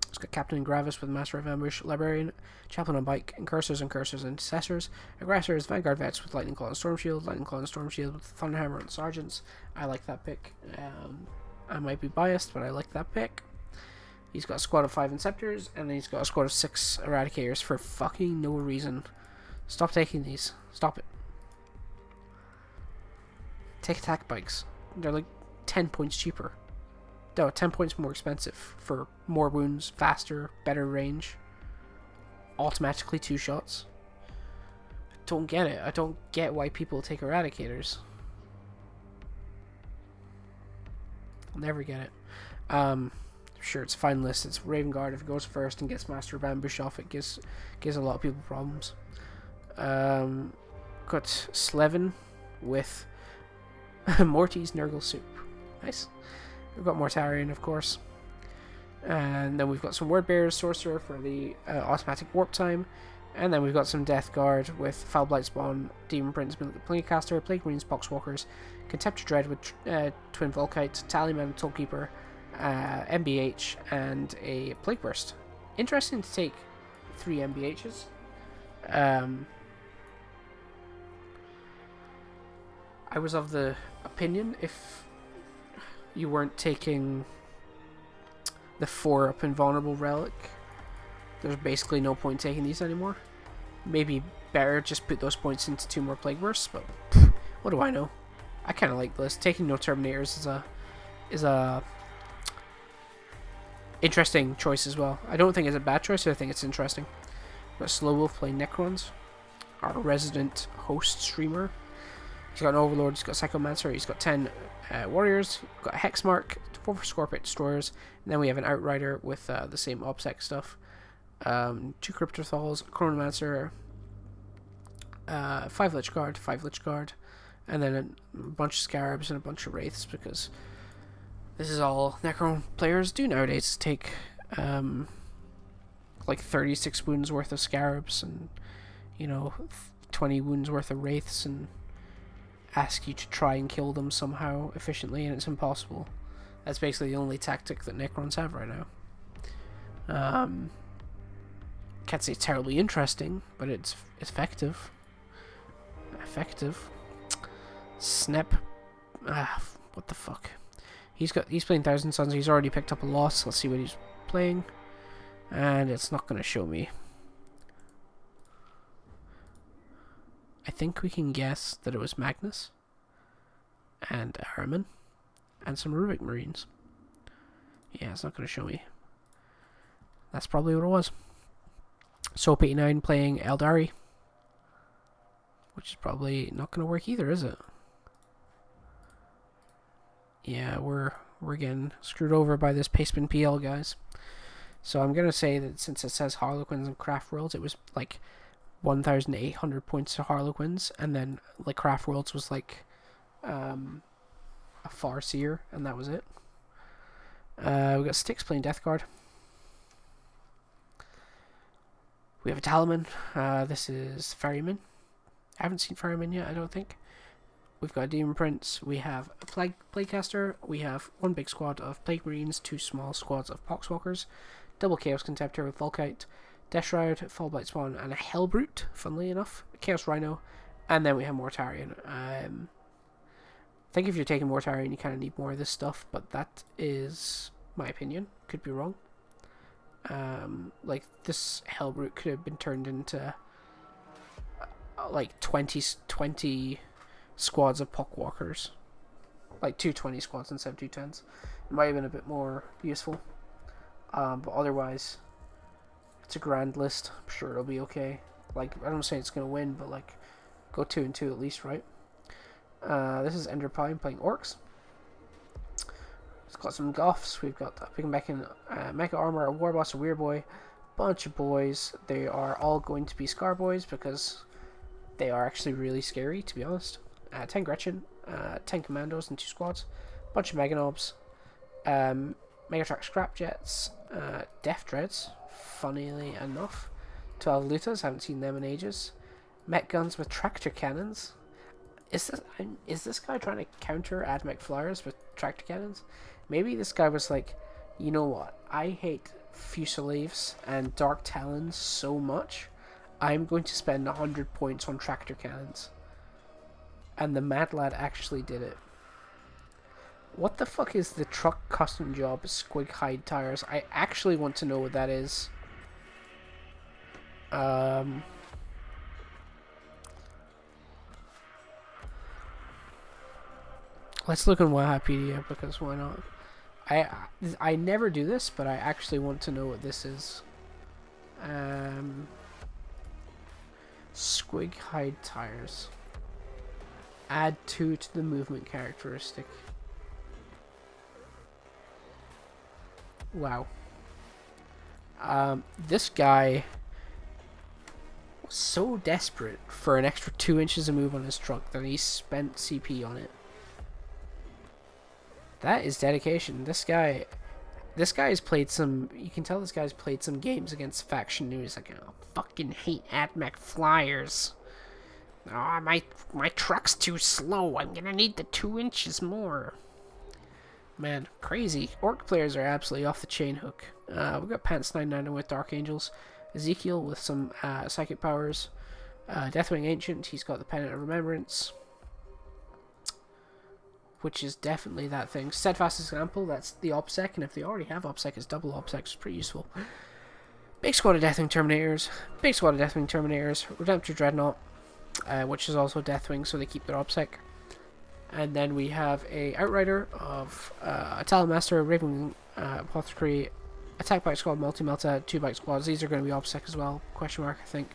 It's got Captain Gravis with Master of Ambush, Librarian, Chaplain on Bike, Incursors, Intercessors, Aggressors, Vanguard Vets with Lightning Claw and Storm Shield, Lightning Claw and Storm Shield with Thunderhammer and Sergeants. I like that pick. I might be biased, but I like that pick. He's got a squad of 5 Inceptors, and then he's got a squad of 6 Eradicators for fucking no reason. Stop taking these. Stop it. Take attack bikes. They're like 10 points cheaper. No, 10 points more expensive for more wounds, faster, better range. Automatically 2 shots. I don't get it. I don't get why people take Eradicators. I'll never get it. Sure, it's a fine list. It's Raven Guard. If it goes first and gets Master of Ambush off, it gives a lot of people problems. Got Slevin with Morty's Nurgle Soup. Nice. We've got Mortarion, of course. And then we've got some Word Bearers, Sorcerer for the automatic warp time. And then we've got some Death Guard with Foul Blight Spawn, Demon Prince, Plaguecaster, Plague Marines, Poxwalkers, Contemptor Dread with Twin Volkite, Tallyman, Tollkeeper, MBH, and a Plague Burst. Interesting to take 3 MBHs. I was of the opinion if you weren't taking the 4-up Invulnerable Relic, there's basically no point taking these anymore. Maybe better just put those points into 2 more Plague Bursts, but what do I know? I kind of like this. Taking no Terminators is a interesting choice as well. I don't think it's a bad choice, I think it's interesting. Got Slow Wolf playing Necrons, our resident host streamer. He's got an Overlord, he's got Psychomancer, he's got 10 Warriors, got a Hexmark, 4 Scorpion Destroyers, and then we have an Outrider with the same OBSEC stuff. 2 Cryptothals, Chronomancer, 5 Lich Guard, 5 Lich Guard, and then a bunch of Scarabs and a bunch of Wraiths, because this is all Necron players do nowadays. Take like 36 wounds worth of Scarabs and, you know, 20 wounds worth of Wraiths, and ask you to try and kill them somehow efficiently, and it's impossible. That's basically the only tactic that Necrons have right now. Can't say it's terribly interesting, but it's effective. Snap. What the fuck? He's playing Thousand Suns. He's already picked up a loss. Let's see what he's playing, and it's not going to show me. I think we can guess that it was Magnus and Araman and some Rubik Marines. Yeah, it's not going to show me. That's probably what it was. Soap 89 playing Eldari, which is probably not going to work either, is it? Yeah, we're getting screwed over by this Paceman PL, guys. So I'm going to say that since it says Harlequins and Craft Worlds, it was like 1,800 points to Harlequins, and then like Craft Worlds was like a Farseer, and that was it. We got Styx playing Death Guard. We have a Talaman. This is Ferryman. I haven't seen Ferryman yet, I don't think. We've got a Demon Prince. We have a Plaguecaster. We have 1 big squad of Plague Marines, 2 small squads of Poxwalkers, double Chaos Contemptor with Volkite, Death Shroud, Fallblight Spawn, and a Hellbrute, funnily enough. Chaos Rhino. And then we have Mortarion. I think if you're taking Mortarion, you kind of need more of this stuff, but that is my opinion. Could be wrong. Like, this Hellbrute could have been turned into like 20 squads of Poxwalkers. Like 220 squads instead of 210s. It might have been a bit more useful. But otherwise, it's a grand list. I'm sure it'll be okay. Like, I don't say it's going to win, but like, go 2 and 2 at least, right? This is Enderpine playing Orcs. It's got some Goths. We've got a Pickenbecken, Mecha Armor, a Warboss, a Weirboy, bunch of boys. They are all going to be Scar Boys because they are actually really scary, to be honest. 10 Gretchen, 10 Commandos and 2 squads, bunch of Meganobs, Megatruck Scrapjets, Death Dreads, funnily enough, 12 Lutas, haven't seen them in ages, Mech Guns with Tractor Cannons. Is this guy trying to counter AdMech Flyers with Tractor Cannons? Maybe this guy was like, you know what, I hate Fusiliers and Dark Talons so much, I'm going to spend 100 points on Tractor Cannons. And the Mad Lad actually did it. What the fuck is the truck custom job Squig Hide Tires? I actually want to know what that is. Let's look on Wikipedia, because why not? I never do this, but I actually want to know what this is. Squig Hide Tires. Add 2 to the movement characteristic. Wow. This guy was so desperate for an extra 2 inches of move on his truck that he spent CP on it. That is dedication. This guy has played some, you can tell this guy's played some games against Faction News. Like, I fucking hate AdMech Flyers. Oh, my truck's too slow. I'm gonna need the 2 inches more. Man, crazy. Orc players are absolutely off the chain hook. We've got Pants 99 with Dark Angels. Ezekiel with some psychic powers. Deathwing Ancient, he's got the Pennant of Remembrance. which is definitely that thing. Steadfast example, that's the OBSEC, and if they already have OBSEC, it's double OBSEC, it's pretty useful. Big squad of Deathwing Terminators, Redemptor Dreadnought, which is also Deathwing, so they keep their OBSEC. And then we have a Outrider of a Talonmaster, Raven Apothecary, Attack Bike Squad, Multi-Melta, 2 Bike Squads. These are going to be OBSEC as well, question mark, I think.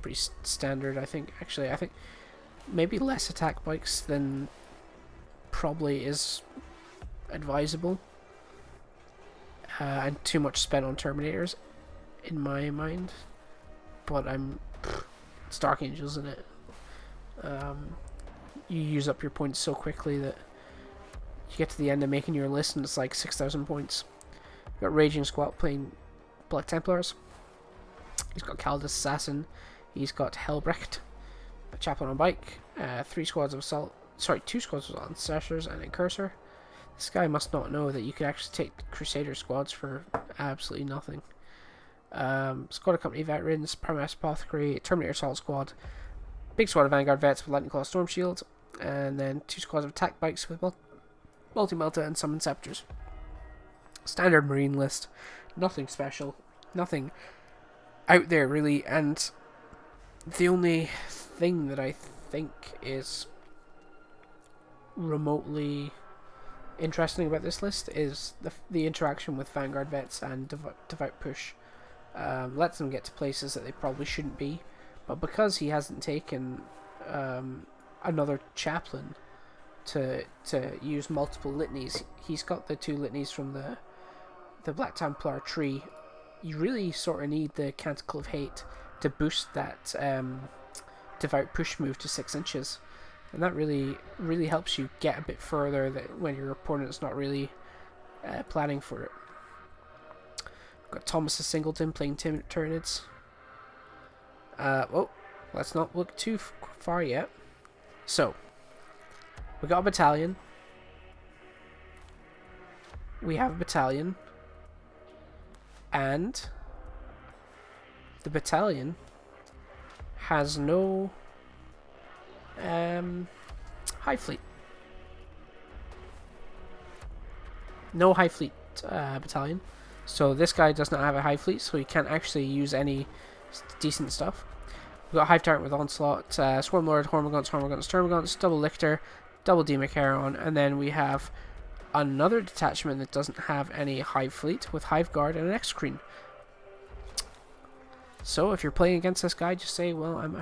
Pretty standard, I think. Actually, I think maybe less attack bikes than probably is advisable. And too much spent on Terminators, in my mind. But it's Dark Angels, isn't it? You use up your points so quickly that you get to the end of making your list and it's like 6,000 points. You've got Raging Squat playing Black Templars. He's got Caldas Assassin. He's got Helbrecht, a Chaplain on Bike, 2 squads of Assault Ancestors, and Incursor. This guy must not know that you could actually take Crusader squads for absolutely nothing. Squad of Company Veterans, Primaris Apothecary, Terminator Assault Squad, big squad of Vanguard Vets with Lightning Claw Storm Shield, and then 2 squads of Attack Bikes with Multi-Melta and some Inceptors. Standard Marine list. Nothing special. Nothing out there, really. And the only thing that I think is remotely interesting about this list is the interaction with Vanguard Vets and Devout Push. Lets them get to places that they probably shouldn't be. But because he hasn't taken another Chaplain to use multiple litanies, he's got the 2 litanies from the Black Templar tree. You really sort of need the Canticle of Hate to boost that Devout Push move to 6 inches. And that really helps you get a bit further when your opponent's not really planning for it. Got Thomas Singleton playing Tyranids. Well, let's not look too far yet. So, we got a battalion. We have a battalion. And the battalion has no High Fleet. No High Fleet battalion. So this guy does not have a High Fleet, so he can't actually use any decent stuff. We've got Hive Tyrant with Onslaught, Swarm Lord, Hormagaunts, Termagants, double Lictor, double Democharon, and then we have another detachment that doesn't have any Hive Fleet with Hive Guard and an X-Screen. So if you're playing against this guy, just say, well, I'm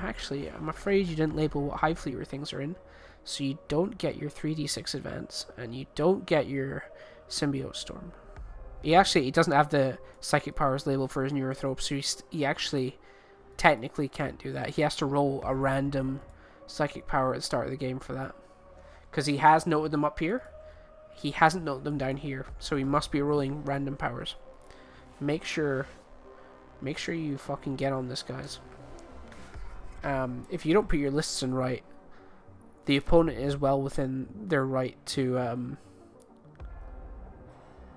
afraid you didn't label what Hive Fleet your things are in, so you don't get your 3d6 advance, and you don't get your Symbiote Storm. He doesn't have the Psychic Powers label for his Neurothrope, so he actually technically can't do that. He has to roll a random Psychic Power at the start of the game for that. Because he has noted them up here, he hasn't noted them down here, so he must be rolling random powers. Make sure you fucking get on this, guys. If you don't put your lists in right, the opponent is well within their right to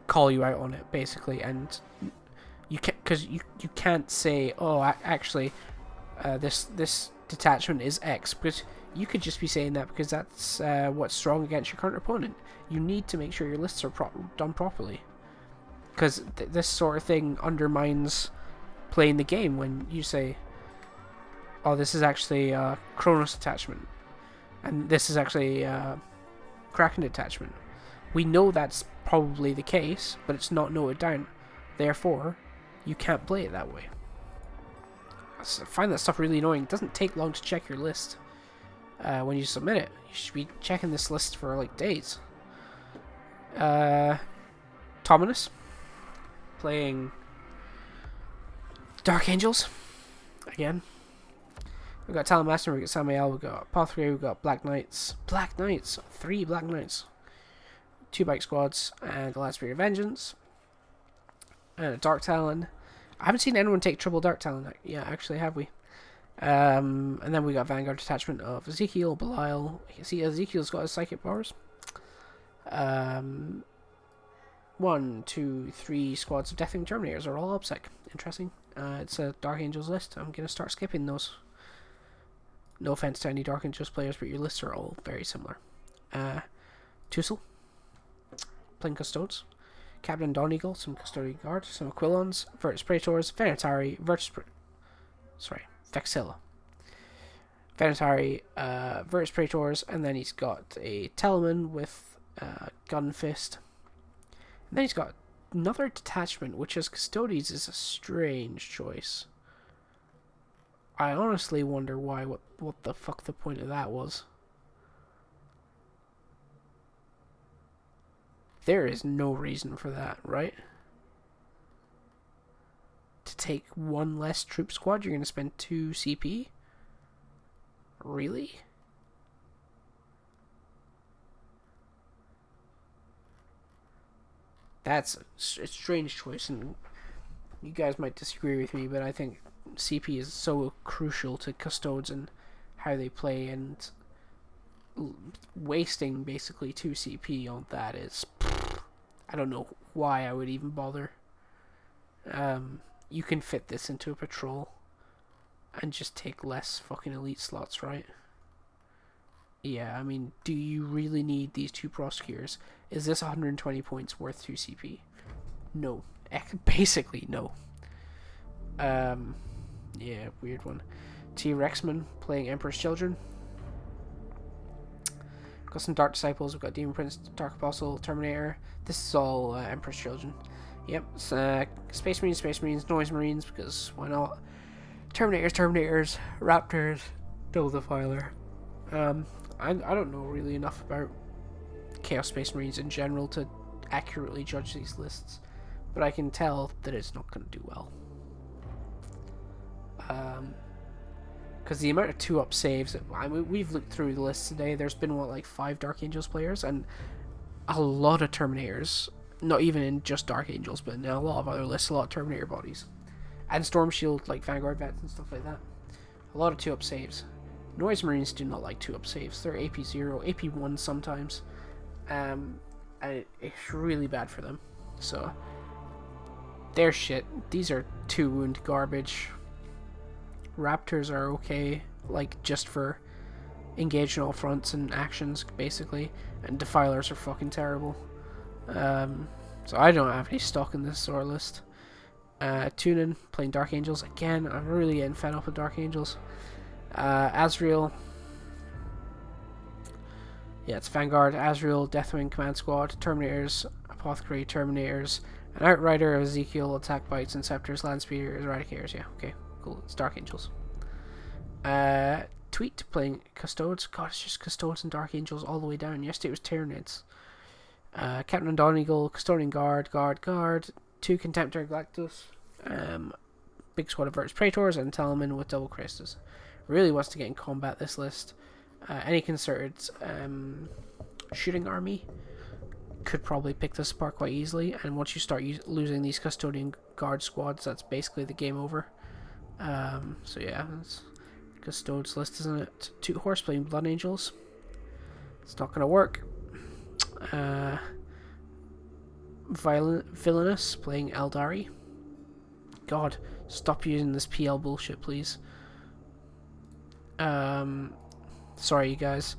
call you out on it, basically, and you can't, because you can't say, oh, actually, this detachment is X, because you could just be saying that because that's what's strong against your current opponent. You need to make sure your lists are done properly, because this sort of thing undermines playing the game when you say, oh, this is actually a Kronos attachment, and this is actually a Kraken attachment. We know that's probably the case, but it's not noted down. Therefore, you can't play it that way. I find that stuff really annoying. It doesn't take long to check your list when you submit it. You should be checking this list for like days. Tominus playing Dark Angels again. We've got Talonmaster, we've got Samael, we've got Apothecary, we've got Black Knights. 3 Black Knights. 2 Bike Squads, and the Last Spirit of Vengeance. And a Dark Talon. I haven't seen anyone take triple Dark Talon yet, actually, have we? And then we got Vanguard detachment of Ezekiel, Belial. You see, Ezekiel's got his psychic powers. 1, 2, 3 squads of Deathwing Terminators are all OBSEC. Interesting. It's a Dark Angels list. I'm going to start skipping those. No offense to any Dark Angels players, but your lists are all very similar. Tussle, playing Custodes. Captain Donegal, some Custodian Guard, some Aquilons, Virtus Praetors, Venatari, Vexilla. Venatari, Virtus Praetors, and then he's got a Telemann with Gunfist. And then he's got another detachment, which as Custodes is a strange choice. I honestly wonder why, what the fuck the point of that was. There is no reason for that, right? To take one less troop squad, you're going to spend 2 CP? Really? That's a strange choice, and you guys might disagree with me, but I think CP is so crucial to Custodes and how they play, and wasting basically 2 CP on that is... I don't know why I would even bother. You can fit this into a patrol and just take less fucking elite slots, right? Yeah, I mean, do you really need these 2 prosecutors? Is this 120 points worth 2 CP? No. Basically, no. Yeah, weird one. T-Rexman playing Emperor's Children. Got some Dark Disciples. We've got Demon Prince, Dark Apostle, Terminator. This is all Emperor's Children. Yep. Space Marines, Noise Marines, because why not? Terminators, Raptors, Double Defiler. I don't know really enough about Chaos Space Marines in general to accurately judge these lists, but I can tell that it's not going to do well. Because the amount of 2-up saves, I mean, we've looked through the list today, there's been, what, like 5 Dark Angels players, and a lot of Terminators, not even in just Dark Angels, but in a lot of other lists, a lot of Terminator bodies. And Storm Shield, like Vanguard vets and stuff like that. A lot of 2-up saves. Noise Marines do not like 2-up saves, they're AP0, AP1 sometimes, and it's really bad for them, so they're shit. These are 2 wound garbage. Raptors are okay, like, just for engaging all fronts and actions, basically. And Defilers are fucking terrible. So I don't have any stock in this sort of list. Tunin, playing Dark Angels. Again, I'm really getting fed up with Dark Angels. Azrael. Yeah, it's Vanguard, Azrael, Deathwing, Command Squad, Terminators, Apothecary, Terminators, an Outrider, Ezekiel, Attack Bites, Inceptors, Landspeeder, Eradicators. Yeah, okay. Cool, it's Dark Angels. Tweet playing Custodes. God, it's just Custodes and Dark Angels all the way down. Yesterday it was Tyranids. Captain Donegal, Custodian Guard, 2 Contemptor Galactus, big squad of Virtus Praetors, and Telemann with double Crestus. Really wants to get in combat this list. Any concerted shooting army could probably pick this apart quite easily, and once you start losing these Custodian Guard squads, that's basically the game over. So yeah, that's Custodes list, isn't it? 2 horse playing Blood Angels. It's not gonna work. Villainous playing Eldari. God, stop using this PL bullshit, please. Sorry, you guys.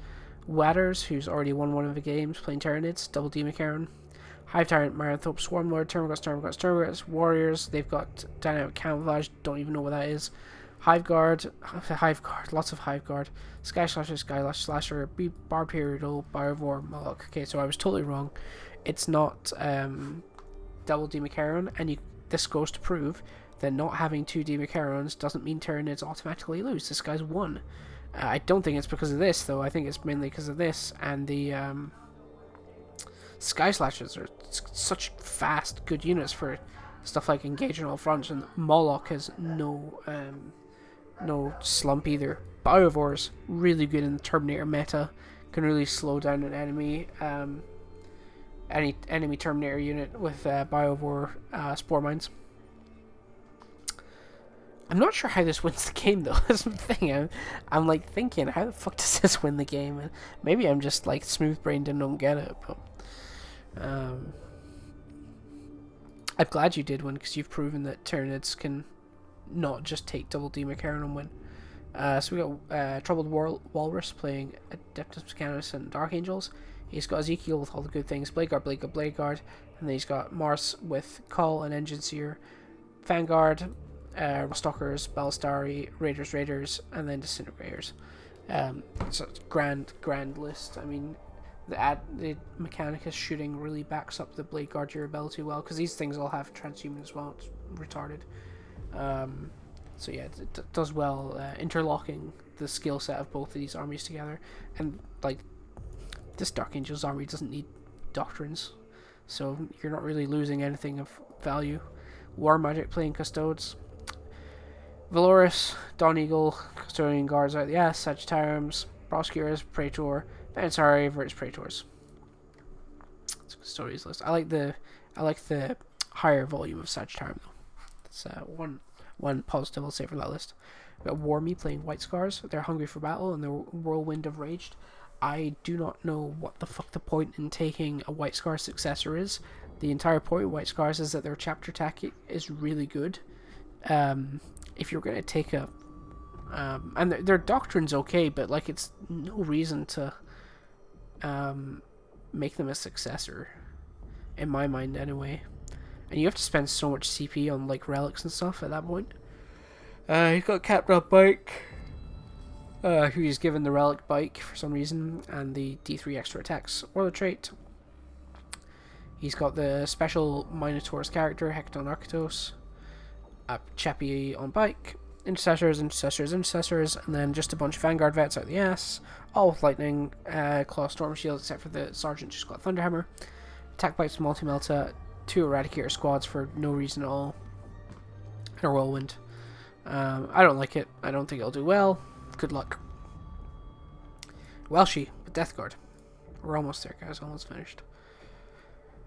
Watters, who's already won one of the games, playing Tyranids. Double D McCarran. Hive Tyrant, Maranthorpe, Swarmlord, Termagants, Warriors. They've got Dynamic Camouflage, don't even know what that is. Hive Guard, lots of Hive Guard. Sky Slasher, Barbed Periodal, Biovore, Moloch. Okay, so I was totally wrong. It's not double D McCarran, and this goes to prove that not having 2 D McCarrans doesn't mean Tyranids automatically lose. This guy's won. I don't think it's because of this, though. I think it's mainly because of this, and the Sky Slashers are such fast, good units for stuff like engaging all fronts, and Moloch has no slump either. Biovore's really good in the Terminator meta, can really slow down an enemy, any enemy Terminator unit with Biovore Spore Mines. I'm not sure how this wins the game, though. That's the thing. I'm like thinking, how the fuck does this win the game? And maybe I'm just like smooth-brained and don't get it, but I'm glad you did win, because you've proven that Tyranids can not just take double D McCarran and win. So we got Troubled Walrus playing Adeptus Mechanicus and Dark Angels. He's got Ezekiel with all the good things, Blade Guard, and then he's got Mars with Call and Engine Seer, Vanguard, Stalkers, Ballistari, Raiders, and then Disintegrators. So it's grand list. I mean, the Mechanicus shooting really backs up the Blade Guard durability well, because these things all have transhuman as well. It's retarded. So yeah, it does well interlocking the skill set of both of these armies together. And like, this Dark Angels army doesn't need doctrines, so you're not really losing anything of value. War Magic playing Custodes. Valoris, Dawn Eagle, Custodian Guards out the ass, Sagittariums, Prosecutors, Praetor, Venusarii, Virtus Praetors. It's a Custodians list. I like the higher volume of Sagittarium though. That's one positive I'll say for that list. We got Warmy playing White Scars. They're hungry for battle and they're Whirlwind of Raged. I do not know what the fuck the point in taking a White Scar successor is. The entire point of White Scars is that their chapter attack is really good. If you're going to take a... and their doctrine's okay, but like, it's no reason to make them a successor. In my mind, anyway. And you have to spend so much CP on like relics and stuff at that point. He's got Captain Up Bike, who's given the relic bike for some reason, and the D3 extra attacks or the trait. He's got the special Minotaur's character, Hecton Arctos, Chappie on bike, Intercessors, and then just a bunch of Vanguard vets out the ass, all with lightning, claw storm shields, except for the sergeant just got Thunderhammer, attack bites, multi-melta, 2 Eradicator squads for no reason at all, and a Whirlwind. I don't like it. I don't think it'll do well. Good luck. Welshie with Death Guard. We're almost there, guys. Almost finished.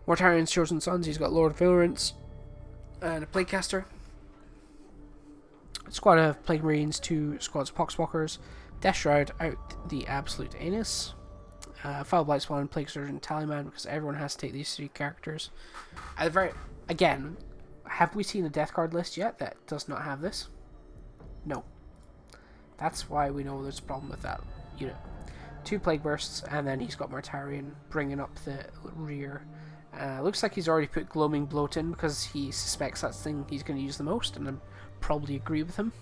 Mortarian's Chosen Sons. He's got Lord of Valorance and a Plaguecaster. Squad of Plague Marines, 2 squads of Poxwalkers. Death Shroud out the absolute anus. Foul Blight Spawn, Plague Surgeon, Tallyman, because everyone has to take these 3 characters. Again, have we seen a Death Guard list yet that does not have this? No. That's why we know there's a problem with that unit. 2 Plague Bursts, and then he's got Mortarion bringing up the rear. Looks like he's already put Gloaming Bloat in because he suspects that's the thing he's going to use the most, and I probably agree with him.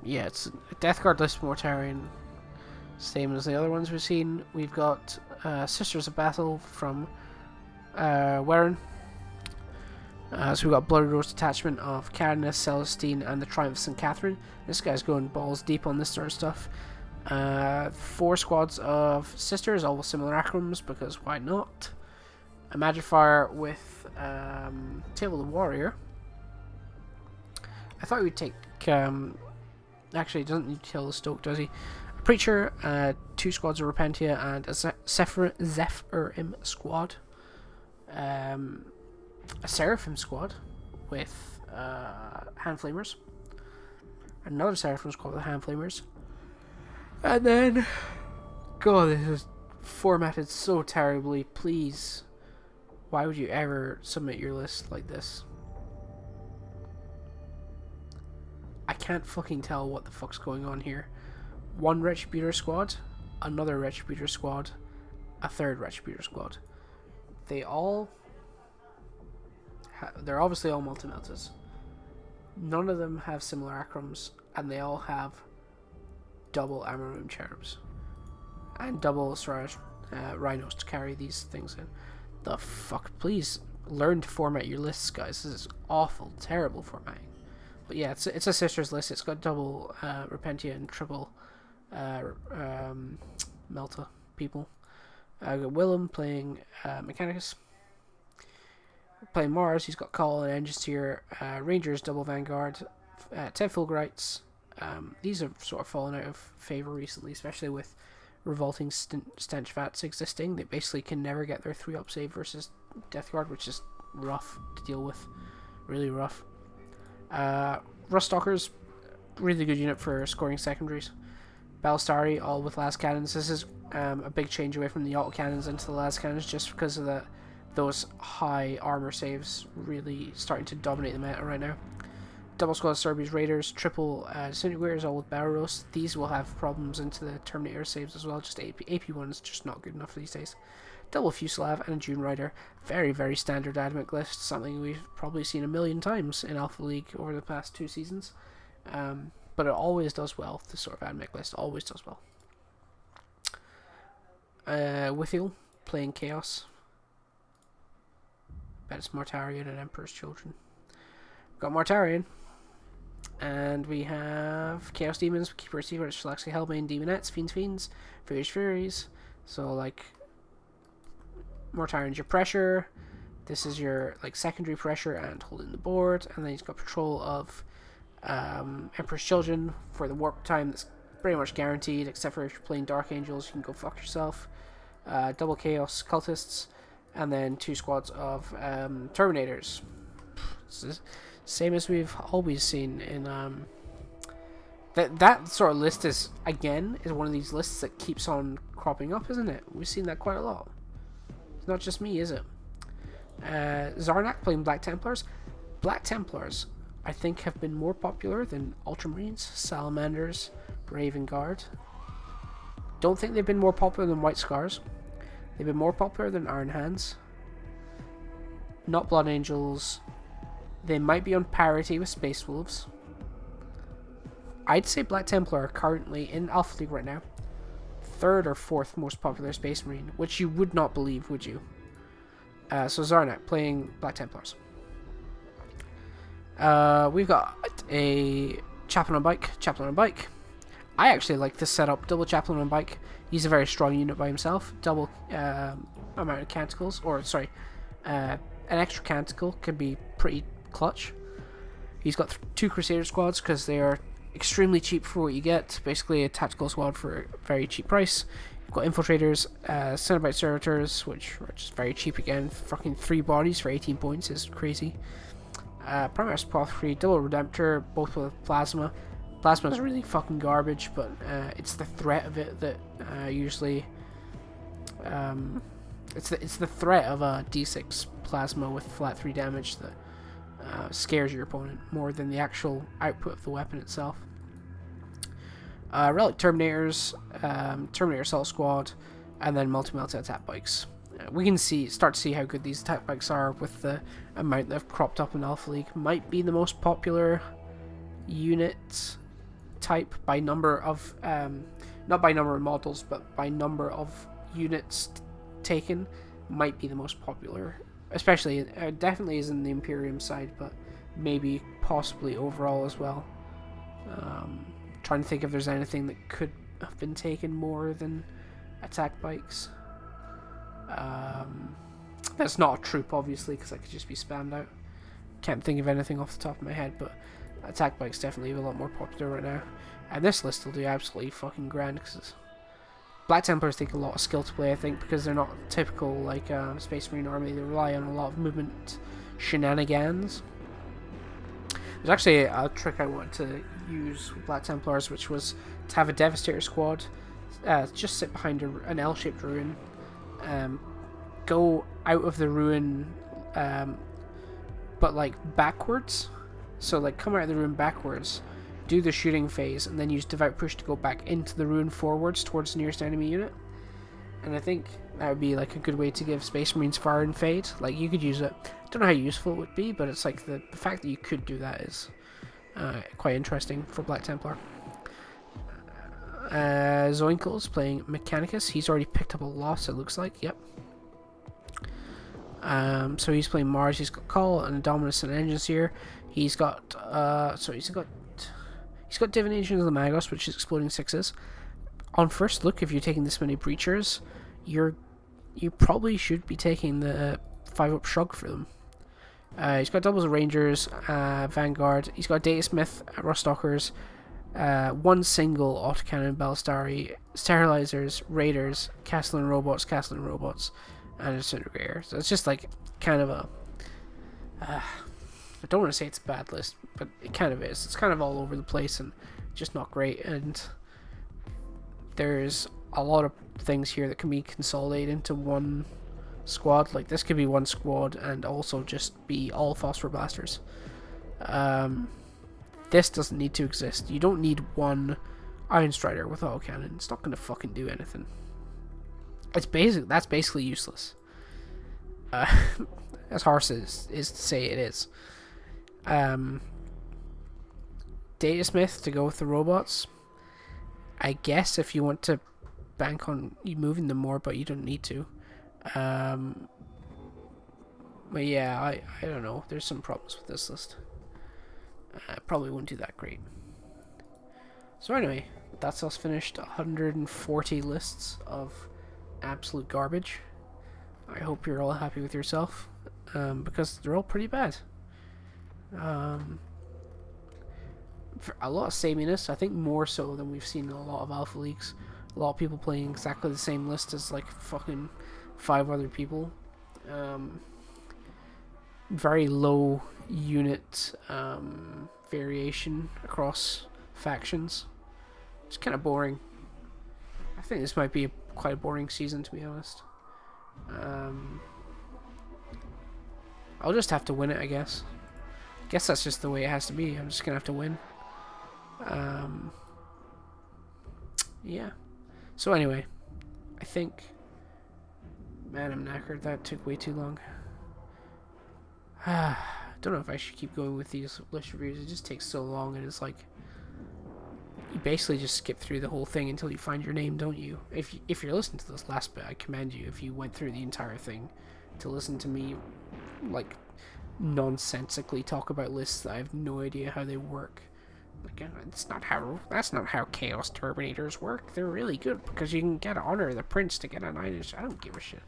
Yeah, it's a Death Guard list Mortarion. Same as the other ones we've seen. We've got Sisters of Battle from Weren. So we've got Bloody Rose Detachment of Carinus, Celestine, and the Triumph of St. Catherine. This guy's going balls deep on this sort of stuff. 4 squads of Sisters, all with similar acronyms, because why not? A Magifier with Table of the Warrior. I thought we'd take... actually, he doesn't need Tale of the Stoke, does he? A Preacher, 2 squads of Repentia, and a Zephyrim squad. A Seraphim squad with Hand Flamers. Another Seraphim squad with Hand Flamers. And then... God, this is formatted so terribly. Please. Why would you ever submit your list like this? I can't fucking tell what the fuck's going on here. 1 Retributor squad, another Retributor squad, a 3rd Retributor squad. They're obviously all multi-meltas. None of them have similar acronyms, and they all have double Amaroon Cherubs and double Soraj Rhinos to carry these things in. The fuck? Please learn to format your lists, guys. This is awful, terrible formatting. But yeah, it's a Sisters list. It's got double Repentia and triple Melta people. I've got Willem playing Mechanicus. Playing Mars, he's got Call and Engines here. Rangers, double Vanguard. 10 Fulgurites. These have sort of fallen out of favour recently, especially with Revolting Stench Vats existing. They basically can never get their 3-up save versus Death Guard, which is rough to deal with. Really rough. Ruststalkers, really good unit for scoring secondaries. Ballistari, all with las cannons. This is a big change away from the auto cannons into the las cannons, just because of those high armor saves really starting to dominate the meta right now. double squad Serbies Raiders, triple Disintegrators, all with barrel roast. These will have problems into the Terminator saves as well. Just AP1 is just not good enough these days. Double Fusilav and a June Rider. Very, very standard Adamic list. Something we've probably seen a million times in Alpha League over the past 2 seasons. But it always does well. This sort of Adamic list always does well. Withiel playing Chaos. Bet it's Mortarion and Emperor's Children. Got Mortarion. And we have Chaos Demons, Keeper Secrets, Shalaxi Hellbane, Demonettes, Fiends, Furious Furies. So, like, Mortarion's your pressure. This is your, like, secondary pressure and holding the board. And then he's got Patrol of Emperor's Children for the warp time that's pretty much guaranteed, except for if you're playing Dark Angels, you can go fuck yourself. Double Chaos Cultists. And then 2 squads of Terminators. Same as we've always seen in that sort of list is one of these lists that keeps on cropping up, isn't it? We've seen that quite a lot. It's not just me, is it? Zarnak playing Black Templars. Black Templars, I think, have been more popular than Ultramarines, Salamanders, Raven Guard. Don't think they've been more popular than White Scars. They've been more popular than Iron Hands. Not Blood Angels. They might be on parity with Space Wolves. I'd say Black Templar are currently in Alpha League right now 3rd or 4th most popular Space Marine, which you would not believe, would you? So Zarnak playing Black Templars. We've got a Chaplain on Bike. I actually like this setup. Double Chaplain on Bike. He's a very strong unit by himself. Double amount of canticles, an extra canticle can be pretty clutch. He's got 2 Crusader squads because they are extremely cheap for what you get. Basically a tactical squad for a very cheap price. You've got Infiltrators, Cenobite Servitors, which are just very cheap again. Fucking 3 bodies for 18 points is crazy. Primaris Apothecary, Double Redemptor, both with Plasma. Plasma is really fucking garbage, but it's the threat of it that usually... It's the threat of a D6 Plasma with flat 3 damage that scares your opponent more than the actual output of the weapon itself. Relic Terminators, Terminator Assault Squad, and then multi-melta attack bikes. We can start to see how good these attack bikes are with the amount that have cropped up in Alpha League. Might be the most popular unit type by number of, not by number of models, but by number of units taken. Might be the most popular, especially definitely is in the Imperium side, but maybe possibly overall as well. Trying to think if there's anything that could have been taken more than attack bikes. That's not a troop, obviously, because that could just be spammed out. Can't think of anything off the top of my head, but attack bikes definitely a lot more popular right now. And this list will do absolutely fucking grand, because Black Templars take a lot of skill to play, I think, because they're not typical like Space Marine army. They rely on a lot of movement shenanigans. There's actually a trick I wanted to use with Black Templars, which was to have a Devastator squad just sit behind an L-shaped ruin, go out of the ruin, but like backwards. So like come out of the ruin backwards, do the shooting phase, and then use Devout Push to go back into the ruin forwards towards the nearest enemy unit. And I think that would be like a good way to give Space Marines fire and fade. Like you could use it. I don't know how useful it would be, but it's like the fact that you could do that is quite interesting for Black Templar. Zoinkle's playing Mechanicus. He's already picked up a loss, it looks like. Yep. So he's playing Mars. He's got Call and Dominus and Engines here. He's got he's got Divination of the Magos, which is exploding 6s. On first look, if you're taking this many Breachers, you probably should be taking the 5-up Shrug for them. He's got doubles of Rangers, Vanguard. He's got Data Smith, Rostalkers, 1 single Autocannon Ballistari, Sterilizers, Raiders, Castellan Robots, and a Disintegrator. So it's just like kind of a... I don't want to say it's a bad list, but it kind of is. It's kind of all over the place and just not great. And there's a lot of things here that can be consolidated into one squad. Like this could be one squad and also just be all Phosphor Blasters. This doesn't need to exist. You don't need one Iron Strider with auto cannon. It's not gonna fucking do anything. It's basic. That's basically useless. As harsh as is to say it is. Datasmith to go with the robots. I guess if you want to bank on you moving them more, but you don't need to. But yeah, I don't know. There's some problems with this list. I probably won't do that great. So anyway, that's us finished 140 lists of absolute garbage. I hope you're all happy with yourself, because they're all pretty bad. For a lot of sameness, I think more so than we've seen in a lot of alpha leagues. A lot of people playing exactly the same list as like fucking 5 other people. Very low unit variation across factions. It's kind of boring. I think this might be quite a boring season, to be honest. I'll just have to win it, I guess. Guess that's just the way it has to be. I'm just gonna have to win. Yeah. So anyway, I think... Man, I'm knackered. That took way too long. Don't know if I should keep going with these list reviews. It just takes so long, and it's like... You basically just skip through the whole thing until you find your name, don't you? If you're listening to this last bit, I commend you if you went through the entire thing to listen to me, like, nonsensically talk about lists that I have no idea how they work. Like, that's not how Chaos Terminators work. They're really good because you can get Honor the Prince to get a 9-inch. I don't give a shit.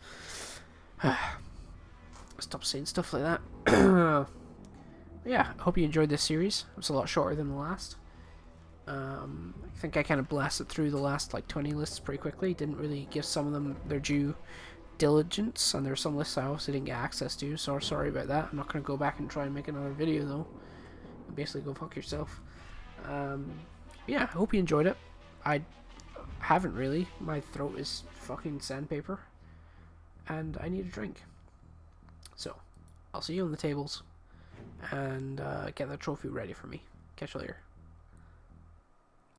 Stop saying stuff like that. Yeah, I hope you enjoyed this series. It was a lot shorter than the last. I think I kind of blasted through the last like 20 lists pretty quickly. Didn't really give some of them their due diligence, and there are some lists I also didn't get access to, so sorry about that. I'm not going to go back and try and make another video though. Basically go fuck yourself. Yeah, I hope you enjoyed it. I haven't really. My throat is fucking sandpaper, and I need a drink. So, I'll see you on the tables, and get the trophy ready for me. Catch you later.